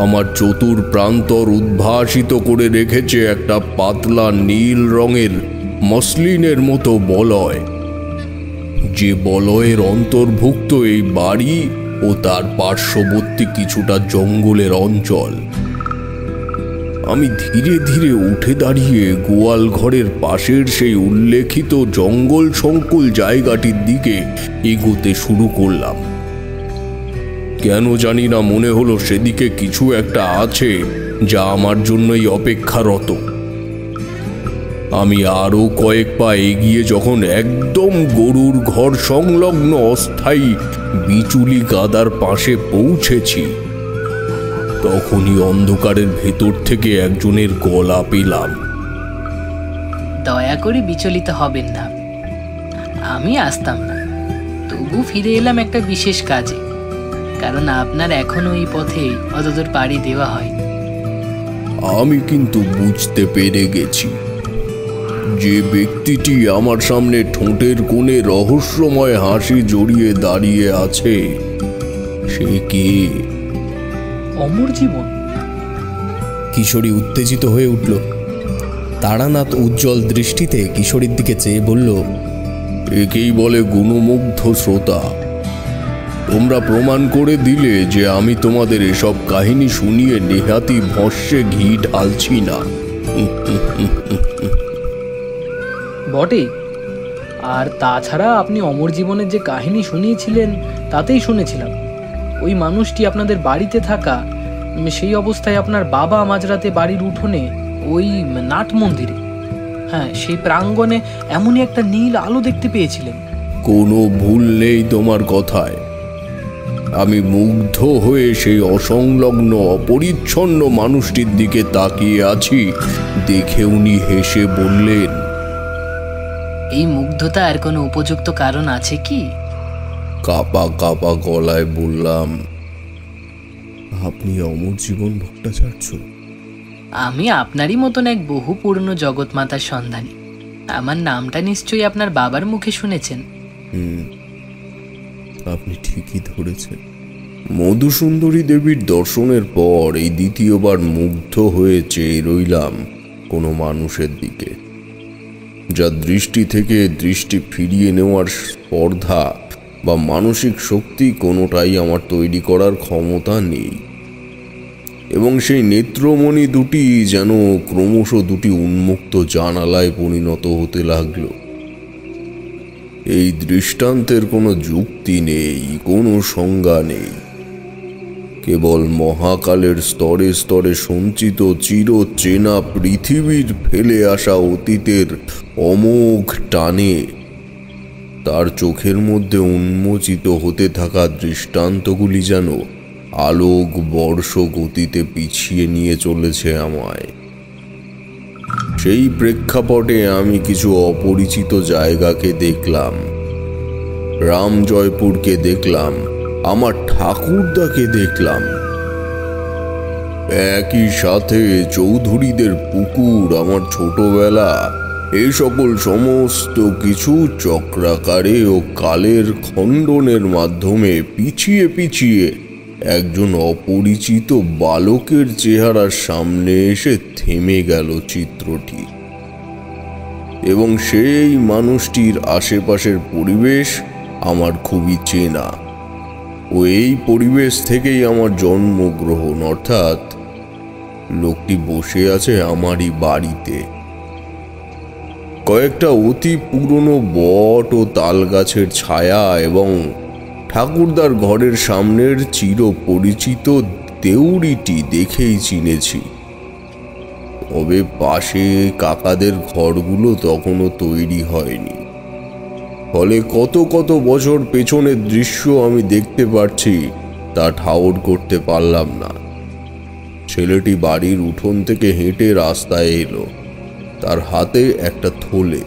আমার চতুর প্রান্তর উদ্ভাসিত করে রেখেছে একটা পাতলা নীল রঙের মসলিনের মতো বলয়, যে বলয়ের অন্তর্ভুক্ত এই বাড়ি ও তার পার্শ্ববর্তী কিছুটা জঙ্গলের অঞ্চল। আমি ধীরে ধীরে উঠে দাঁড়িয়ে গোয়াল ঘরের পাশের সেই উল্লেখিত জঙ্গল সংকুল জায়গাটির দিকে এগোতে শুরু করলাম। কেন জানি না মনে হলো সেদিকে কিছু একটা আছে যা আমার জন্যই অপেক্ষারত। আমি আরো কয়েক পা এগিয়ে যখন একদম গরুর ঘর সংলগ্ন অস্থায়ী বিচুলি গাদার পাশে পৌঁছেছি, তখনই অন্ধকারের ভেতর থেকে একজনের গলা পেলাম। দয়া করে বিচলিত হবেন না, আমি আসতাম না, তবু ফিরে এলাম একটা বিশেষ কাজে, কারণ আপনার এখনো এই পথে অতদূর পাড়ি দেওয়া হয়নি। আমি কিন্তু বুঝতে পেরে গেছি, যে ব্যক্তিটি আমার সামনে ঠোঁটের কোণে রহস্যময় হাসি জড়িয়ে দাঁড়িয়ে আছে সে কে? অমর জীবন। কিশোরী উত্তেজিত হয়ে উঠল। তারানাথ উজ্জ্বল দৃষ্টিতে কিশোরীর দিকে চেয়ে বলল, একেই বলে গুণমুগ্ধ শ্রোতা। তোমরা প্রমাণ করে দিলে যে আমি তোমাদের এসব কাহিনী শুনিয়ে নেহাতি ভস্যে ঘি ঢালছি না। বটে, আর তাছাড়া আপনি অমর জীবনের যে কাহিনী শুনিয়েছিলেন তাতেই শুনেছিলাম ওই মানুষটি আপনাদের বাড়িতে থাকা, সেই অবস্থায় আপনার বাবা মাঝরাতে বাড়ির উঠোনে ওই নাট মন্দিরে, হ্যাঁ সেই প্রাঙ্গণে এমনই একটা নীল আলো দেখতে পেয়েছিলেন। কোনো ভুল নেই তোমার কথায়। আমি মুগ্ধ হয়ে সেই অসংলগ্ন অপরিচ্ছন্ন মানুষটির দিকে তাকিয়ে আছি। দেখে উনি হেসে বললেন, এই মুগ্ধতার কোনো উপযুক্ত কারণ আছে কি? কাপা কাপা গলায় বললাম, আপনি অমর জীবন ভট্টাচার্য? আমি আপনারই মতন এক বহু পুরনো জগৎমাতার সন্ধানী। আমার নামটা নিশ্চয়ই আপনার বাবার মুখে শুনেছেন। আপনি ঠিকই ধরেছেন। মধুসুন্দরী দেবীর দর্শনের পর এই দ্বিতীয়বার মুগ্ধ হয়ে চেয়ে রইলাম কোনো মানুষের দিকে, যার দৃষ্টি থেকে দৃষ্টি ফিরিয়ে নেওয়ার স্পর্ধা বা মানসিক শক্তি কোনোটাই আমার তৈরি করার ক্ষমতা নেই। এবং সেই নেত্রমণি দুটি যেন ক্রমশ দুটি উন্মুক্ত জানালায় পরিণত হতে লাগলো। এই দৃষ্টান্তের কোনো যুক্তি নেই, কোনো সংজ্ঞা নেই। কেবল মহাকালের স্তরে স্তরে সঞ্চিত চিরচেনা পৃথিবীর ফেলে আসা অতীতের অমোঘ টানে তার চোখের মধ্যে উন্মোচিত হতে থাকা দৃষ্টান্তগুলি যেন আলোক বর্ষ গতিতে পিছিয়ে নিয়ে চলেছে আমায়। সেই প্রেক্ষাপটে আমি কিছু অপরিচিত জায়গাকে দেখলাম। রামজয়পুরকে দেখলাম, আমার ঠাকুরদাকে দেখলাম। একই সাথে চৌধুরীদের পুকুর, আমার ছোটবেলা, এই সকল সমস্ত কিছু চক্রাকারে ও কালের খণ্ডনের মাধ্যমে পিছিয়ে পিছিয়ে একজন অপরিচিত বালকের চেহারার সামনে এসে থেমে গেল চিত্রটি। এবং সেই মানুষটির আশেপাশের পরিবেশ আমার খুবই চেনা, ও এই পরিবেশ থেকেই আমার জন্মগ্রহণ। অর্থাৎ লোকটি বসে আছে আমারই বাড়িতে। কয়েকটা অতি পুরনো বট ও তাল গাছের ছায়া এবং ঠাকুরদার ঘরের সামনের চির পরিচিত দেউড়িটি দেখেই চিনেছি। তবে পাশে কাকাদের ঘরগুলো তখনও তৈরি হয়নি, ফলে কত কত বছর পেছনের দৃশ্য আমি দেখতে পাচ্ছি তা ঠাউর করতে পারলাম না। ছেলেটি বাড়ির উঠোন থেকে হেঁটে রাস্তায় এলো, তার হাতে একটা থলে,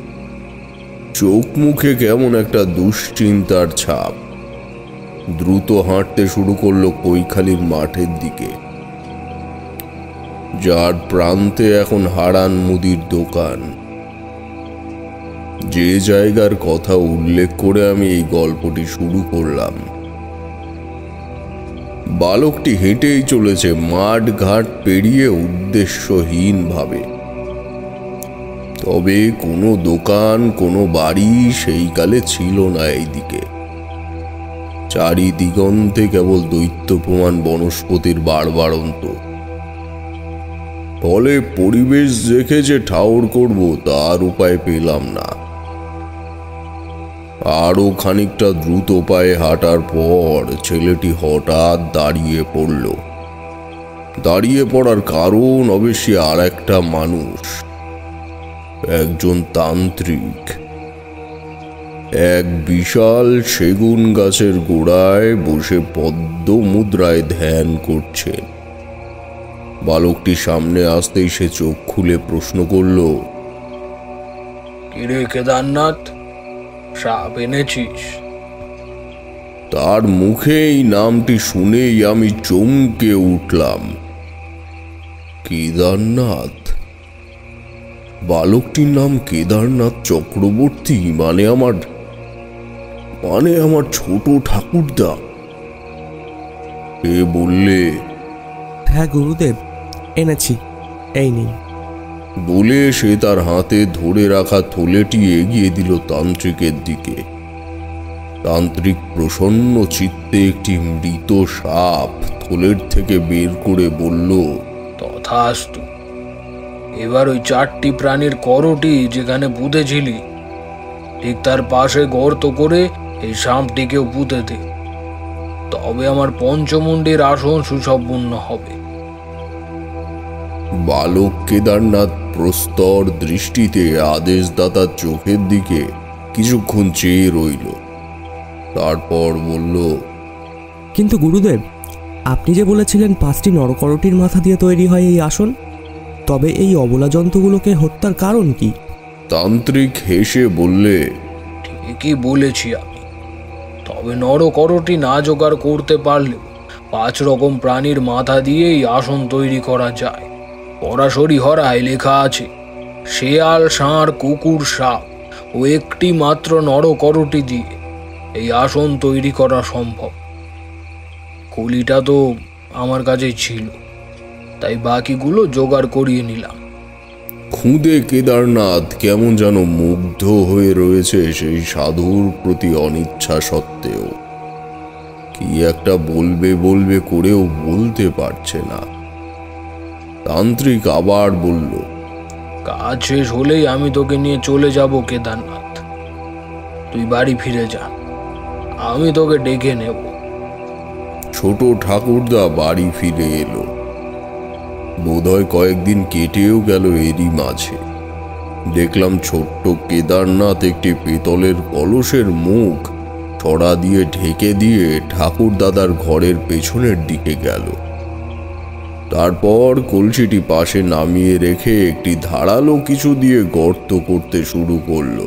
চোখ মুখে কেমন একটা দুশ্চিন্তার ছাপ। দ্রুত হাঁটতে শুরু করলো কৈখালির মাঠের দিকে, যার প্রান্তে এখন হারান মুদির দোকান। যে জায়গার কথা উল্লেখ করে আমি এই গল্পটি শুরু করলাম। বালকটি হেঁটেই চলেছে মাঠ ঘাট পেরিয়ে উদ্দেশ্যহীন ভাবে। তবে কোনো দোকান, কোনো বাড়ি সেই কালে ছিল না এইদিকে। চারিদিগন্তে কেবল দৈত্যপ্রমাণ বনস্পতির বাড়বাড়ন্ত। ফলে পরিবেশ দেখে যে ঠাউর করব তার উপায় পেলাম না। আরো খানিকটা দ্রুত পায়ে হাঁটার পর ছেলেটি হঠাৎ দাঁড়িয়ে পড়ল। দাঁড়িয়ে পড়ার কারণ অবশ্যই আর একটা মানুষ, একজন তান্ত্রিক। এক বিশাল সেগুন গাছের গোড়ায় বসে পদ্ম মুদ্রায় ধ্যান করছে। বালকটি সামনে আসতেই সে চোখ খুলে প্রশ্ন করল, কিরে কেদারনাথ, সাপ এনেছিস? তার মুখে এই নামটি শুনেই আমি চমকে উঠলাম। কেদারনাথ? বালকটির নাম কেদারনাথ চক্রবর্তী, মানে আমার ছোট ঠাকুরদা। এ বললে, হ্যাঁ গুরুদেব, এনেছি, এই নিন। বলে সে তার হাতে ধরে রাখা থলেটি এগিয়ে দিল তান্ত্রিকের দিকে। তান্ত্রিক প্রসন্ন চিত্তে একটি মৃত সাপ থলের থেকে বের করে বলল, তথাস্তু। এবার ওই 4টি প্রাণীর করটি যেখানে পুঁতেছিলি ঠিক তার পাশে গর্ত করে এই সাপটিকেও পুঁতে দে, তবে আমার পঞ্চমুণ্ডীর আসন সুসম্পন্ন হবে। বালক কেদারনাথ প্রস্তর দৃষ্টিতে আদেশদাতার চোখের দিকে কিছুক্ষণ চেয়ে রইল, তারপর বলল, কিন্তু গুরুদেব, আপনি যে বলেছিলেন 5টি নরকরটির মাথা দিয়ে তৈরি হয় এই আসন, তবে এই অবলা জন্তুগুলোকে হত্যার কারণ কি? তান্ত্রিক হেসে বললে, ঠিকই বলেছি আমি, তবে নরকরটি না জোগাড় করতে পারলেও 5 রকম প্রাণীর মাথা দিয়ে এই আসন তৈরি করা যায়। পরাশরী হরায় লেখা আছে, শেয়াল, ষাঁড়, কুকুর, সাপ ও একটি মাত্র নরকরটি দিয়ে এই আসন তৈরি করা সম্ভব। কলিটা তো আমার কাছেই ছিল, তাই বাকিগুলো জোগাড় করিয়ে নিলাম। খুদে কেদারনাথ কেমন যেন মুগ্ধ হয়ে রয়েছে সেই সাধুর প্রতি অনিচ্ছা সত্ত্বেও। কি একটা বলবে করেও বলতে পারছে না। তান্ত্রিক আবার বলল, কাজ শেষ হলেই আমি তোকে নিয়ে চলে যাব কেদারনাথ। তুই বাড়ি ফিরে যা, আমি তোকে ডেকে নেব। ছোট ঠাকুরদা বাড়ি ফিরে এলো। বোধহয় কয়েকদিন কেটেও গেল এরই মাঝে। দেখলাম ছোট্ট কেদারনাথ একটি পেতলের কলসের মুখ ছড়া দিয়ে ঢেকে দিয়ে ঠাকুরদাদার ঘরের পেছনের দিকে গেল। তারপর কলসিটি পাশে নামিয়ে রেখে একটি ধারালো কিছু দিয়ে গর্ত করতে শুরু করলো।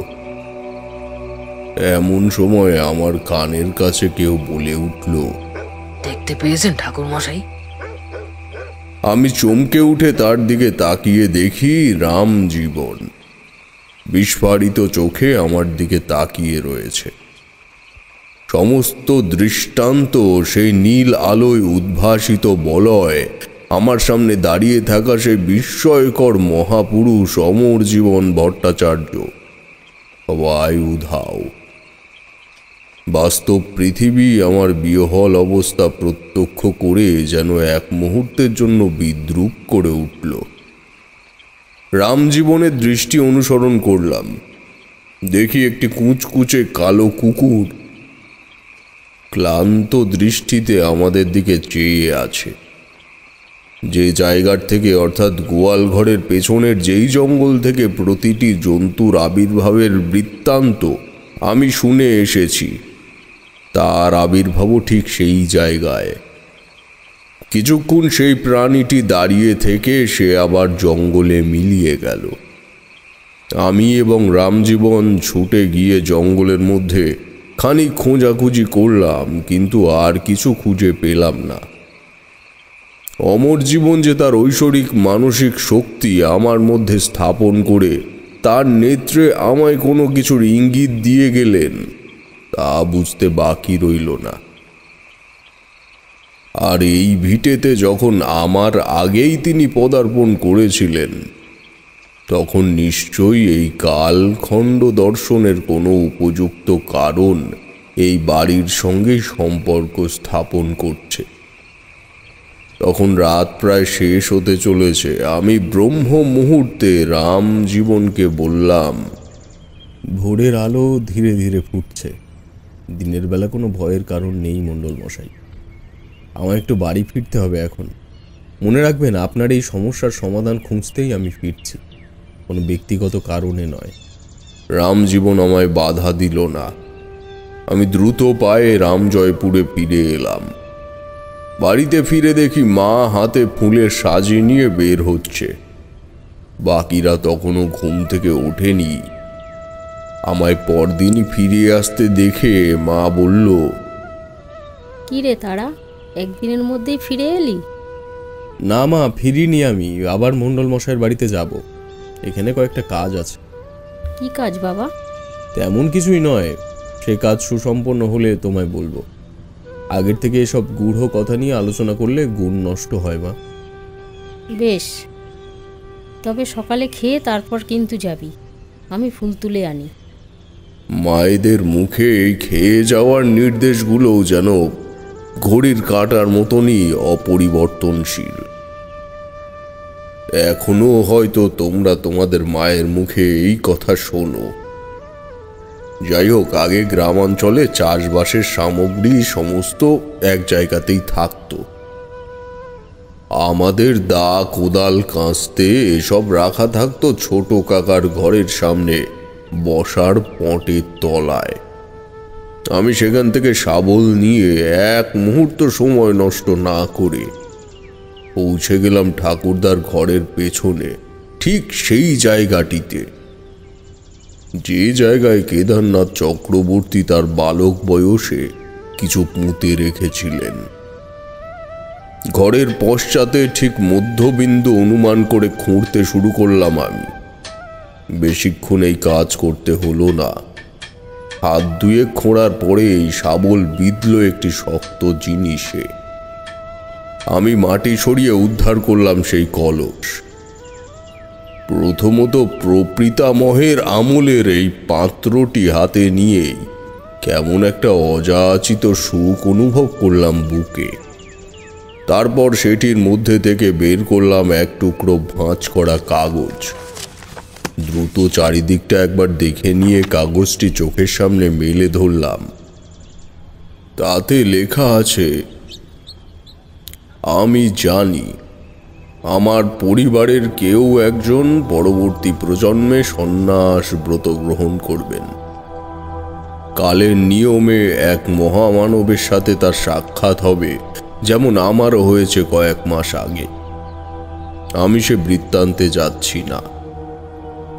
এমন সময় আমার কানের কাছে কেউ বলে উঠল, দেখতে পেয়েছেন ঠাকুর মশাই? আমি চমকে উঠে তার দিকে তাকিয়ে দেখি রামজীবন বিস্ফারিত চোখে আমার দিকে তাকিয়ে রয়েছে। সমস্ত দৃষ্টান্ত সেই নীল আলোয় উদ্ভাসিত বলয় আমার সামনে দাঁড়িয়ে থাকা সেই বিস্ময়কর মহাপুরুষ অমরজীবন ভট্টাচার্য সবাই উধাও। বাস্তব পৃথিবী আমার বিহ্বল অবস্থা প্রত্যক্ষ করে যেন এক মুহূর্তের জন্য বিদ্রূপ করে উঠল। রামজীবনের দৃষ্টি অনুসরণ করলাম। দেখি একটি কুচকুচে কালো কুকুর ক্লান্ত দৃষ্টিতে আমাদের দিকে চেয়ে আছে। যে জায়গার থেকে, অর্থাৎ গোয়াল ঘরের পেছনের যেই জঙ্গল থেকে প্রতিটি জন্তুর আবির্ভাবের বৃত্তান্ত আমি শুনে এসেছি, তার আবির্ভাবও ঠিক সেই জায়গায়। কিছুক্ষণ সেই প্রাণীটি দাঁড়িয়ে থেকে সে আবার জঙ্গলে মিলিয়ে গেল। আমি এবং রামজীবন ছুটে গিয়ে জঙ্গলের মধ্যে খানিক খোঁজাখুঁজি করলাম, কিন্তু আর কিছু খুঁজে পেলাম না। অমরজীবন যে তার ঐশ্বরিক মানসিক শক্তি আমার মধ্যে স্থাপন করে তার নেত্রে আমায় কোনো কিছুর ইঙ্গিত দিয়ে গেলেন, তা বুঝতে বাকি রইল না। আর এই ভিটেতে যখন আমার আগেই তিনি পদার্পণ করেছিলেন, তখন নিশ্চয়ই এই কালখণ্ড দর্শনের কোনো উপযুক্ত কারণ এই বাড়ির সঙ্গে সম্পর্ক স্থাপন করছে। তখন রাত প্রায় শেষ হতে চলেছে। আমি ব্রহ্ম মুহূর্তে রামজীবনকে বললাম, ভোরের আলো ধীরে ধীরে ফুটছে। দিনের বেলা কোনো ভয়ের কারণ নেই মণ্ডল মশাই। আমার একটু বাড়ি ফিরতে হবে এখন। মনে রাখবেন, আপনার এই সমস্যার সমাধান খুঁজতেই আমি ফিরছি, কোনো ব্যক্তিগত কারণে নয়। রামজীবন আমায় বাধা দিল না। আমি দ্রুত পায়ে রামজয়পুরে ফিরে এলাম। বাড়িতে ফিরে দেখি মা হাতে ফুলের সাজি নিয়ে বের হচ্ছে। বাকিরা তখনও ঘুম থেকে ওঠেনি। আমায় পরদিনই ফিরে আসতে দেখে মা বলল, কি রে তারা, একদিনের মধ্যেই ফিরে এলি? না মা, ফিরিনি। আমি আবার মণ্ডল মশাইয়ের বাড়িতে যাব। এখানে কয়েকটা কাজ আছে। কি কাজ বাবা? তেমন কিছুই নয়, সে কাজ সুসম্পন্ন হলে তোমায় বলবো। আগের থেকে এসব গূঢ় কথা নিয়ে আলোচনা করলে গুণ নষ্ট হয় মা। বেশ, তবে সকালে খেয়ে তারপর কিন্তু যাবি। আমি ফুল তুলে আনি। মায়েদের মুখে খেয়ে যাওয়ার নির্দেশগুলোও যেন ঘড়ির কাঁটার মতনই অপরিবর্তনশীল। এখনো হয়তো তোমরা তোমাদের মায়ের মুখে এই কথা শোনো। যাই হোক, আগে গ্রামাঞ্চলে চাষবাসের সামগ্রী সমস্ত এক জায়গাতেই থাকতো। আমাদের দা, কোদাল, কাস্তে এসব রাখা থাকতো ছোট কাকার ঘরের সামনে বসার পটের তলায়। আমি সেখান থেকে শাবল নিয়ে এক মুহূর্ত সময় নষ্ট না করে পৌঁছে গেলাম ঠাকুরদার ঘরের পেছনে, ঠিক সেই জায়গাটিতে যে জায়গায় কেদারনাথ চক্রবর্তী তার বালক বয়সে কিছু পুঁতে রেখেছিলেন। ঘরের পশ্চাতে ঠিক মধ্যবিন্দু অনুমান করে খুঁড়তে শুরু করলাম আমি। বেশিক্ষণ এই কাজ করতে হলো না। হাত ধুয়ে খোঁড়ার পরেই শাবল বিঁধল একটি শক্ত জিনিসে। আমি মাটি সরিয়ে উদ্ধার করলাম সেই কলস। প্রথমত প্রপিতামহের আমলের এই পাত্রটি হাতে নিয়েই কেমন একটা অযাচিত সুখ অনুভব করলাম বুকে। তারপর সেটির মধ্যে থেকে বের করলাম এক টুকরো ভাঁজ করা কাগজ। দ্রুত চারিদিকটা একবার দেখে নিয়ে কাগজটি চোখের সামনে মেলে ধরলাম। তাতে লেখা আছে, আমি জানি আমার পরিবারের কেউ একজন পরবর্তী প্রজন্মে সন্ন্যাস ব্রত গ্রহণ করবেন। কালের নিয়মে এক মহামানবের সাথে তার সাক্ষাৎ হবে, যেমন আমারও হয়েছে কয়েক মাস আগে। আমি সে বৃত্তান্তে যাচ্ছি না।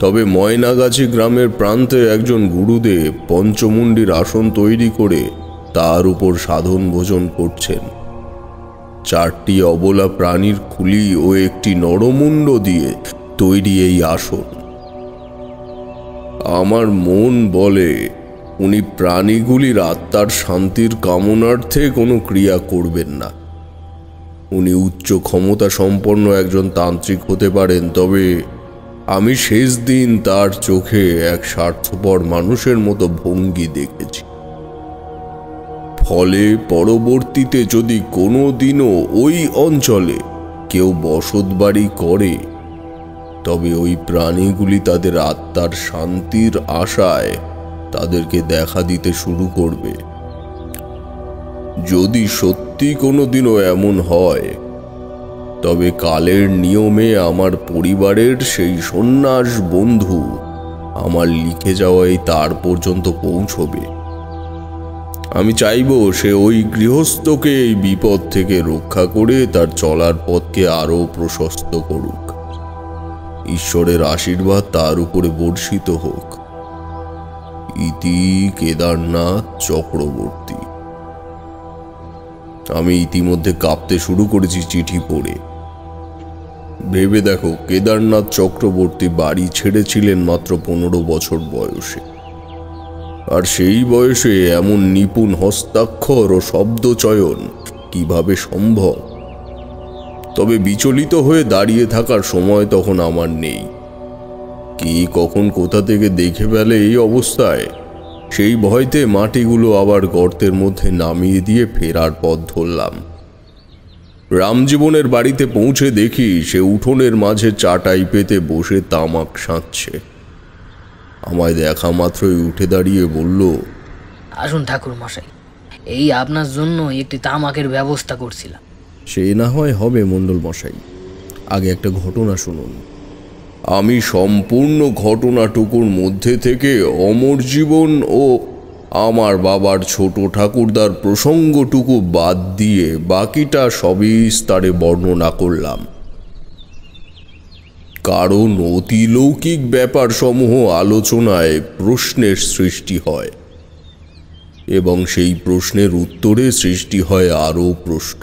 তবে ময়নাগাছি গ্রামের প্রান্তে একজন গুরুদেব পঞ্চমুণ্ডির আসন তৈরি করে তার উপর সাধন ভোজন করছেন। 4টি অবলা প্রাণীর খুলি ও একটি নরমুণ্ড দিয়ে তৈরি এই আসন। আমার মন বলে উনি প্রাণীগুলির আত্মার শান্তির কামনার্থে কোনো ক্রিয়া করবেন না। উনি উচ্চ ক্ষমতা সম্পন্ন একজন তান্ত্রিক হতে পারেন, তবে আমি শেষ দিন তার চোখে এক স্বার্থপর মানুষের মতো ভঙ্গি দেখেছি। ফলে পরবর্তীতে যদি কোনো দিনও ওই অঞ্চলে কেউ বসতবাড়ি করে, তবে ওই প্রাণীগুলি তাদের আত্মার শান্তির আশায় তাদেরকে দেখা দিতে শুরু করবে। যদি সত্যি কোনোদিনও এমন হয়, তবে কালের নিয়মে আমার পরিবারের সেই সন্ন্যাস বন্ধু আমার লিখে যাওয়াই তার পর্যন্ত পৌঁছবে। আমি চাইব সে ওই গৃহস্থকে এই বিপদ থেকে রক্ষা করে তার চলার পথকে আরো প্রশস্ত করুক। ঈশ্বরের আশীর্বাদ তার উপরে বর্ষিত হোক। ইতি কেদারনাথ চক্রবর্তী। আমি ইতিমধ্যে কাঁপতে শুরু করেছি চিঠি পড়ে। ভেবে দেখো, কেদারনাথ চক্রবর্তী বাড়ি ছেড়েছিলেন মাত্র 15 বছর বয়সে। আর সেই বয়সে এমন নিপুণ হস্তাক্ষর ও শব্দচয়ন কিভাবে সম্ভব? তবে বিচলিত হয়ে দাঁড়িয়ে থাকার সময় তখন আমার নেই। কে কখন কোথা থেকে দেখে ফেলে এই অবস্থায়, সেই ভয়তে মাটিগুলো আবার গর্তের মধ্যে নামিয়ে দিয়ে ফেরার পথ ধরলাম। রামজীবনের বাড়িতে পৌঁছে দেখি সে উঠোনের মাঝে চাটাই পেতে বসে তামাক সাঁতছে। আমায় দেখা মাত্রই উঠে দাঁড়িয়ে বলল, আসুন ঠাকুর মশাই, এই আপনার জন্য একটি তামাকের ব্যবস্থা করছিলাম। সে না হয় হবে মণ্ডল মশাই, আগে একটা ঘটনা শুনুন। আমি সম্পূর্ণ ঘটনাটুকুর মধ্যে থেকে অমর জীবন ও আমার বাবার ছোট ঠাকুরদার প্রসঙ্গটুকু বাদ দিয়ে বাকিটা সবিস্তারে বর্ণনা করলাম। কারণ অতিলৌকিক ব্যাপারসমূহ আলোচনায় প্রশ্নের সৃষ্টি হয়, এবং সেই প্রশ্নের উত্তরে সৃষ্টি হয় আরও প্রশ্ন।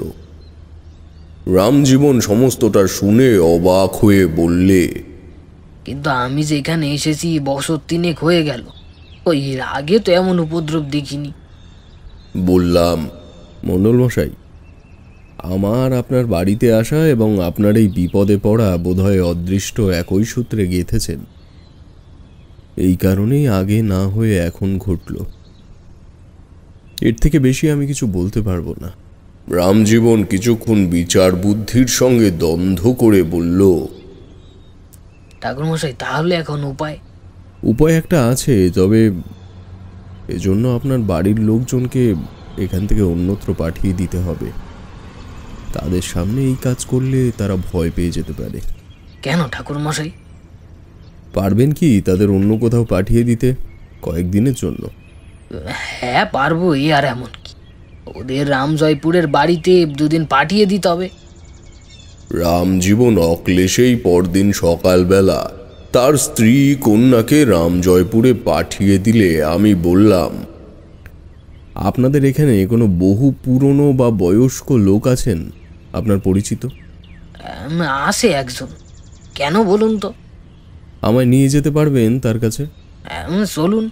রামজীবন সমস্তটা শুনে অবাক হয়ে বললে, কিন্তু আমি যেখানে এসেছি বছর 3 হয়ে গেল, ওই এর আগে তো এমন উপদ্রব দেখিনি। বললাম, মণ্ডল মশাই, আমার আপনার বাড়িতে আসা এবং আপনার এই বিপদে পড়া বোধহয় অদৃষ্ট একই সূত্রে গেঁথেছেন। এই কারণেই আগে না হয়ে এখন ঘটল। এর থেকে বেশি আমি কিছু বলতে পারবো না। রামজীবন কিছুক্ষণ বিচার বুদ্ধির সঙ্গে দ্বন্দ্ব করে বলল, ঠাকুরমশাই, তাহলে এখন উপায়? উপায় একটা আছে, তবে এজন্য আপনার বাড়ির লোকজনকে এখান থেকে অন্যত্র পাঠিয়ে দিতে হবে। তাদের সামনে এই কাজ করলে তারা ভয় পেয়ে যেতে পারে। কেন ঠাকুরমশাই? পারবেন কি তাদের অন্য কোথাও পাঠিয়ে দিতে কয়েকদিনের জন্য? হ্যাঁ পারবো, আর এমন কি, ওদের রামজয়পুরের বাড়িতে 2 দিন পাঠিয়ে দিতে হবে। রামজীবন অক্লেশেই পরদিন সকালবেলা তার স্ত্রী কন্যাকে রামজয়পুরে পাঠিয়ে দিলে আমি বললাম, আপনাদের এখানে কোনো বহু পুরনো বা বয়স্ক লোক আছেন আপনার পরিচিত? আসে একজন। কেন বলুন তো? আমায় নিয়ে যেতে পারবেন তার কাছে? চলুন,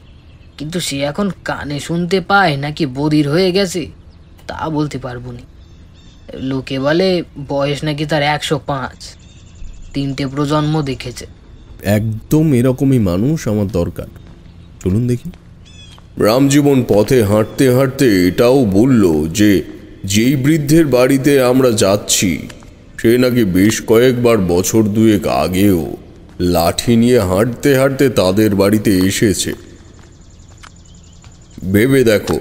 কিন্তু সে এখন কানে শুনতে পায় নাকি বধির হয়ে গেছে তা বলতে পারবো না। লোকে বলে বয়স নাকি তার 105, 3টে প্রজন্ম দেখেছে। একদম এরকমই মানুষ আমার দরকার। চলুন দেখি। রামজীবন পথে হাঁটতে হাঁটতে এটাও বলল যে যেই বৃদ্ধের বাড়িতে আমরা যাচ্ছি সে নাকি বেশ কয়েকবার বছর 2 আগেও লাঠি নিয়ে হাঁটতে হাঁটতে তাদের বাড়িতে এসেছে। ভেবে দেখো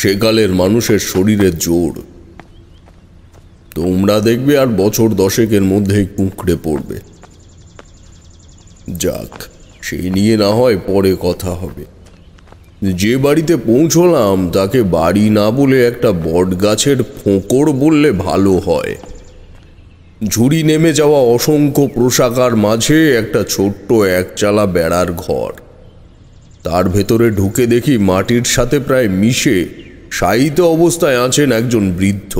সেকালের মানুষের শরীরের জোর। তোমরা দেখবে আর বছর 10 মধ্যেই কুঁকড়ে পড়বে। যাক, সেই নিয়ে না হয় পরে কথা হবে। যে বাড়িতে পৌঁছলাম তাকে বাড়ি না বলে একটা বট গাছের ফোঁকড় বললে ভালো হয়। ঝুড়ি নেমে যাওয়া অসংখ্য পোশাকার মাঝে একটা ছোট্ট একচালা বেড়ার ঘর। তার ভেতরে ঢুকে দেখি মাটির সাথে প্রায় মিশে শায়িত অবস্থায় আছেন একজন বৃদ্ধ।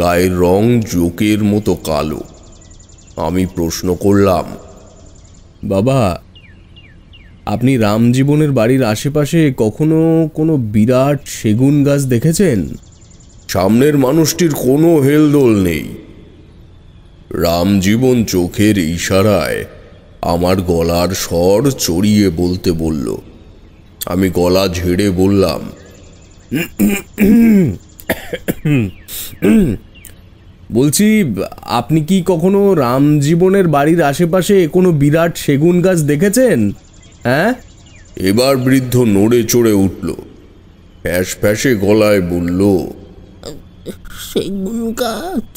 গায়ের রং জোকের মতো কালো। আমি প্রশ্ন করলাম, বাবা, আপনি রামজীবনের বাড়ির আশেপাশে কখনো কোনো বিরাট সেগুন গাছ দেখেছেন? সামনের মানুষটির কোনো হেলদোল নেই। রামজীবন চোখের ইশারায় আমার গলার স্বর চড়িয়ে বলতে বলল। আমি গলা ঝেড়ে বললাম, বলছি, আপনি কি কখনো রামজীবনের বাড়ির আশেপাশে কোনো বিরাট সেগুন গাছ দেখেছেন? হ্যাঁ? এবার বৃদ্ধ নড়ে চড়ে উঠল, ফ্যাস ফ্যাসে গলায় বলল, সেগুন গাছ?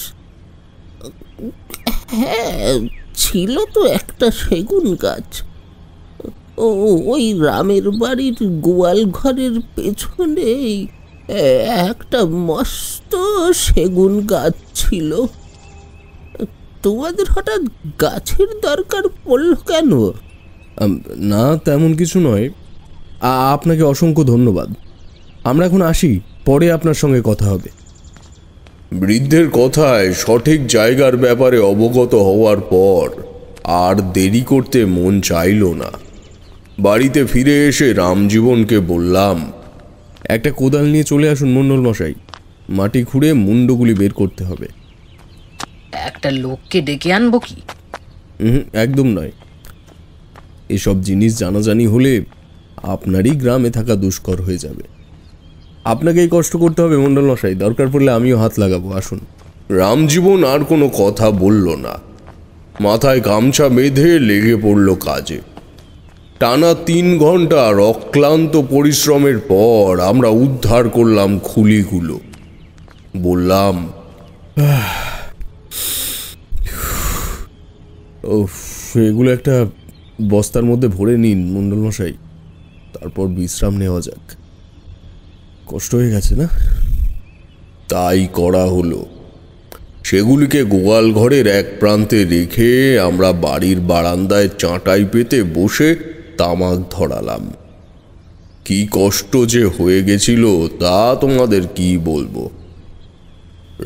হ্যাঁ, ছিল তো একটা সেগুন গাছ। ওই রামের বাড়ির গোয়াল ঘরের পেছনেই একটা মস্ত সেগুন গাছ ছিল। তোমাদের হঠাৎ গাছের দরকার পড়ল কেন? না, তেমন কিছু নয়। আপনাকে অসংখ্য ধন্যবাদ। আমরা এখন আসি, পরে আপনার সঙ্গে কথা হবে। বৃদ্ধের কথায় সঠিক জায়গার ব্যাপারে অবগত হওয়ার পর আর দেরি করতে মন চাইল না। বাড়িতে ফিরে এসে রামজীবনকে বললাম, একটা কোদাল নিয়ে চলে আসুন মণ্ডল মশাই, মাটি খুঁড়ে মুন্ডগুলি বের করতে হবে। একটা লোককে ডেকে আনবো কি? একদম নয়। এসব জিনিস জানাজানি হলে আপনারই গ্রামে থাকা দুষ্কর হয়ে যাবে। আপনাকেই কষ্ট করতে হবে মণ্ডল মশাই, দরকার পড়লে আমিও হাত লাগাবো। আসুন। রামজীবন আর কোনো কথা বলল না। মাথায় গামছা বেঁধে লেগে পড়ল কাজে। টানা 3 ঘন্টার অক্লান্ত পরিশ্রমের পর আমরা উদ্ধার করলাম খুলিগুলো। বললাম, এগুলো একটা বস্তার মধ্যে ভরে নিন মণ্ডল মশাই, তারপর বিশ্রাম নেওয়া যাক। কষ্ট হয়ে গেছে না? তাই করা হলো। সেগুলিকে গোয়াল ঘরের এক প্রান্তে রেখে আমরা বাড়ির বারান্দায় চাটাই পেতে বসে তামাক ধরালাম। কি কষ্ট যে হয়ে গেছিল তা তোমাদের কি বলবো।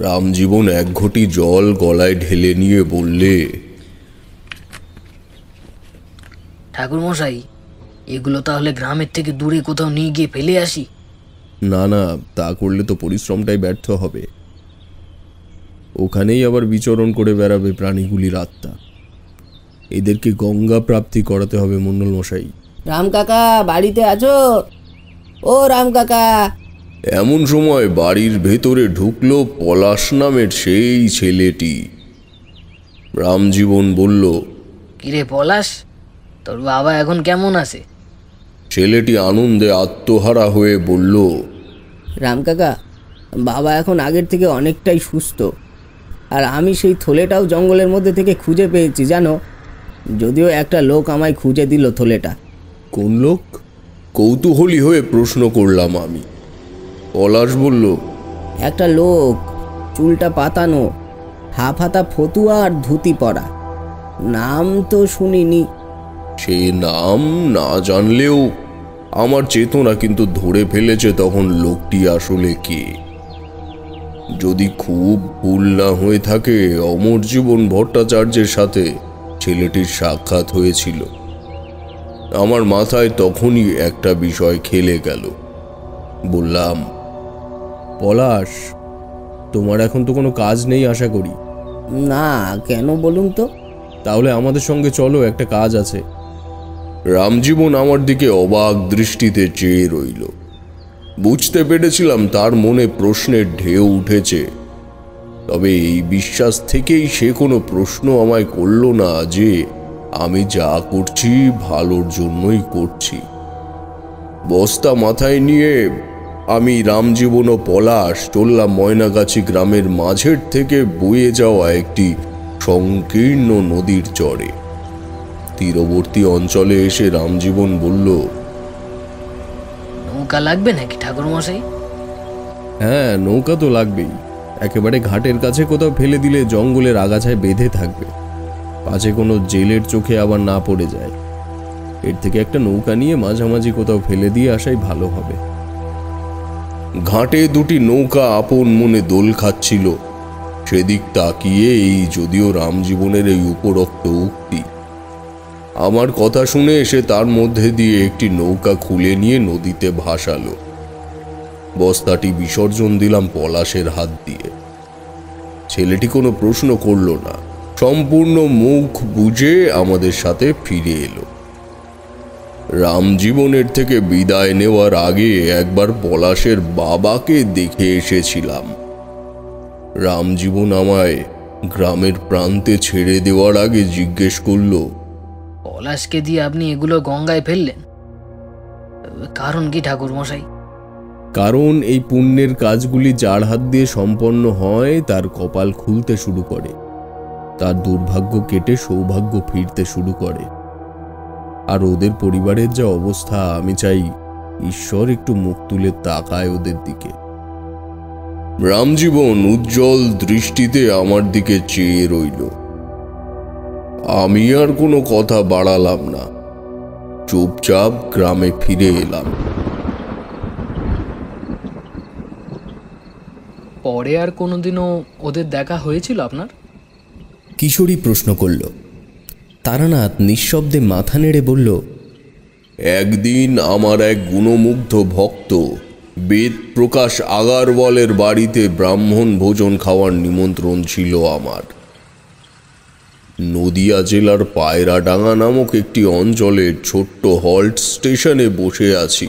রামজীবন 1 ঘটি জল গলায় ঢেলে নিয়ে বললে, ঠাকুর মশাই, এগুলো তাহলে গ্রামের থেকে দূরে কোথাও নিয়ে গিয়ে ফেলে আসি? না না, তা করলে তো পরিশ্রমটাই ব্যর্থ হবে। ওখানেই আবার বিচরণ করে বেড়াবে প্রাণীগুলির আত্মা। এদেরকে গঙ্গা প্রাপ্তি করাতে হবে মণ্ডল মশাই। রাম কাকা বাড়িতে আছো? ও রাম কাকা! এমন সময় বাড়ির ভেতরে ঢুকলো পলাশ নামের সেই ছেলেটি। রামজীবন বলল, কিরে পলাশ, তোর বাবা এখন কেমন আছে? ছেলেটি আনন্দে আত্মহারা হয়ে বলল, রাম কাকা, বাবা এখন আগের থেকে অনেকটাই সুস্থ। আর আমি সেই থলেটাও জঙ্গলের মধ্যে থেকে খুঁজে পেয়েছি জানো। যদিও একটা লোক আমায় খুঁজে দিল থলেটা। কোন লোক? কৌতূহলী হয়ে প্রশ্ন করলাম আমি। পলাশ বলল, একটা লোক, চুলটা পাতানো, হাফ হাতা ফতুয়া আর ধুতি পরা। নাম তো শুনিনি। সে নাম না জানলেও আমার চেতনা কিন্তু ধরে ফেলেছে তখন লোকটি আসলে কে। যদি খুব ভুল না হয়ে থাকে, অমরজীবন ভট্টাচার্যের সাথে ছেলেটির সাক্ষাৎ হয়েছিল। আমার মাথায় তখনই একটা বিষয় খেলে গেল। বললাম, পলাশ, তোমার এখন তো কোনো কাজ নেই আশা করি? না, কেন বলুন তো? তাহলে আমাদের সঙ্গে চলো, একটা কাজ আছে। রামজীবন আমার দিকে অবাক দৃষ্টিতে চেয়ে রইল। বুঝতে পেরেছিলাম তার মনে প্রশ্নের ঢেউ উঠেছে, তবে এই বিশ্বাস থেকেই সে কোনো প্রশ্ন আমায় করল না যে আমি যা করছি ভালোর জন্যই করছি। বস্তা মাথায় নিয়ে আমি, রামজীবন ও পলাশ চললাম ময়নাগাছি গ্রামের মাঝের থেকে বয়ে যাওয়া একটি সংকীর্ণ নদীর চরে। তীরবর্তী অঞ্চলে এসে রামজীবন বলল, নৌকা লাগবে নাকি ঠাকুর মশাই? হ্যাঁ, নৌকা তো লাগবেই। একেবারে ঘাটের কাছে কোথাও ফেলে দিলে জঙ্গলের আগাছায় বেঁধে থাকবে, পাছে কোনো জেলের চোখে আবার না পড়ে যায়। এর থেকে একটা নৌকা নিয়ে মাঝামাঝি কোথাও ফেলে দিয়ে আসাই ভালো হবে। ঘাটে দুটি নৌকা আপন মনে দোল খাচ্ছিল। সেদিক তাকিয়ে যদিও রামজীবনের এই উপরোক্ত উক্তি, আমার কথা শুনে এসে তার মধ্যে দিয়ে একটি নৌকা খুলে নিয়ে নদীতে ভাসালো। বস্তাটি বিসর্জন দিলাম পলাশের হাত দিয়ে। ছেলেটি কোনো প্রশ্ন করল না, সম্পূর্ণ মুখ বুজে আমাদের সাথে ফিরে এলো। রামজীবনের থেকে বিদায় নেওয়ার আগে একবার পলাশের বাবাকে দেখে এসেছিলাম। রামজীবন আমায় গ্রামের প্রান্তে ছেড়ে দেওয়ার আগে জিজ্ঞেস করল, পলাশকে দিয়ে আপনি এগুলো গঙ্গায় ফেললেন, কারণ কি ঠাকুর মশাই? কারণ এই পুণ্যের কাজগুলি যার হাত দিয়ে সম্পন্ন হয় তার কপাল খুলতে শুরু করে, তার দুর্ভাগ্য কেটে সৌভাগ্য ফিরতে শুরু করে। আর ওদের পরিবারের যা অবস্থা, আমি চাই ঈশ্বর একটু মুখ তুলে তাকায় ওদের দিকে। রামজীবন উজ্জ্বল দৃষ্টিতে আমার দিকে চেয়ে রইল। আমি আর কোনো কথা বাড়ালাম না, চুপচাপ গ্রামে ফিরে এলাম। পরে আর কোনোদিনও ওদের দেখা হয়েছিল আপনার? কিশোরী প্রশ্ন করল। তারানাথ নিঃশব্দে মাথা নেড়ে বলল, একদিন আমার এক গুণমুগ্ধ ভক্ত বেদ প্রকাশ আগারওয়ালের বাড়িতে ব্রাহ্মণ ভোজন খাওয়ার নিমন্ত্রণ ছিল আমার। নদিয়া জেলার পায়রাডাঙ্গা নামক একটি অঞ্চলের ছোট্ট হল্ট স্টেশনে বসে আছি।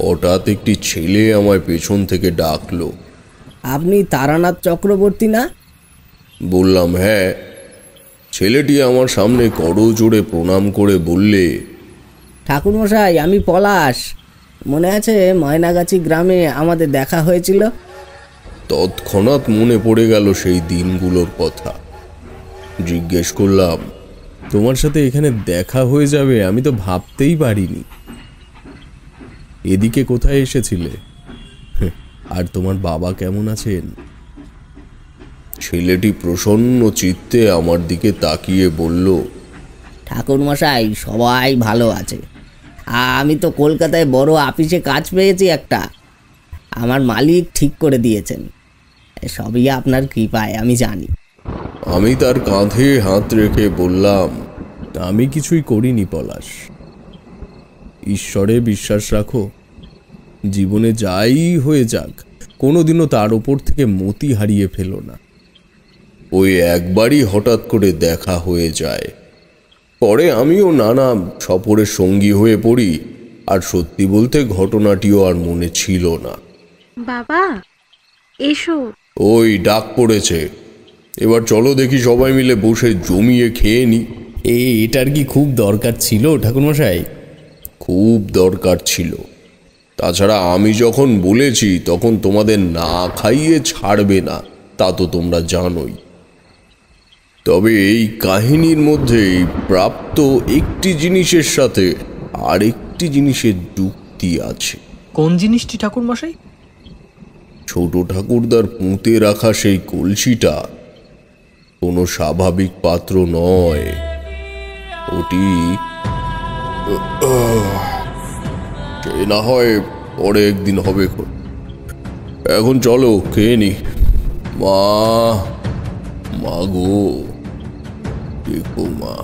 হঠাৎ একটি ছেলে আমায় পেছন থেকে ডাকলো। আপনি তারানাথ চক্রবর্তী না? বললাম, হ্যাঁ। ছেলেটি আমার সামনে করজোড়ে প্রণাম করে বললে, ঠাকুরমশাই, আমি পলাশ। মনে আছে ময়নাগাছি গ্রামে আমাদের দেখা হয়েছিল? তৎক্ষণাৎ মনে পড়ে গেল সেই দিনগুলোর কথা। জিজ্ঞেস করলাম, তোমার সাথে এখানে দেখা হয়ে যাবে আমি তো ভাবতেই পারিনি। এদিকে কোথায় এসেছিলে? আর তোমার বাবা কেমন আছেন? ছেলেটি প্রসন্ন চিত্তে আমার দিকে তাকিয়ে বলল, ঠাকুরমশাই, সবাই ভালো আছে। আমি তো কলকাতায় বড় অফিসে কাজ পেয়েছি একটা, আমার মালিক ঠিক করে দিয়েছেন। সবই আপনার কৃপায়, আমি জানি। আমি তার কাঁধে হাত রেখে বললাম, আমি কিছুই করিনি পলাশ। ঈশ্বরে বিশ্বাস রাখো, জীবনে যাই হয়ে যাক কোনোদিনও তার ওপর থেকে মতি হারিয়ে ফেলো না। ওই একবারই হঠাৎ করে দেখা হয়ে যায়, পরে আমিও নানা সফরের সঙ্গী হয়ে পড়ি, আর সত্যি বলতে ঘটনাটিও আর মনে ছিল না। বাবা এসো। ওই ডাক পড়েছে, এবার চলো দেখি সবাই মিলে বসে জমিয়ে খেয়ে নি। এটার কি খুব দরকার ছিল ঠাকুরমশাই? খুব দরকার ছিল। তাছাড়া আমি যখন বলেছি তখন তোমাদের না খাইয়ে ছাড়বে না, তা তো তোমরা জানোই। তবে এই কাহিনীর মধ্যেই প্রাপ্ত একটি জিনিসের সাথে আরেকটি জিনিসের যুক্তি আছে। কোন জিনিসটি ঠাকুরমশাই? ছোট ঠাকুরদার পুঁতে রাখা সেই কলসিটা কোনো স্বাভাবিক পাত্র নয়। ওটি সে না হয় পরে একদিন হবে। এখন চলো খেয়ে নি। মা গো, দেখো মা।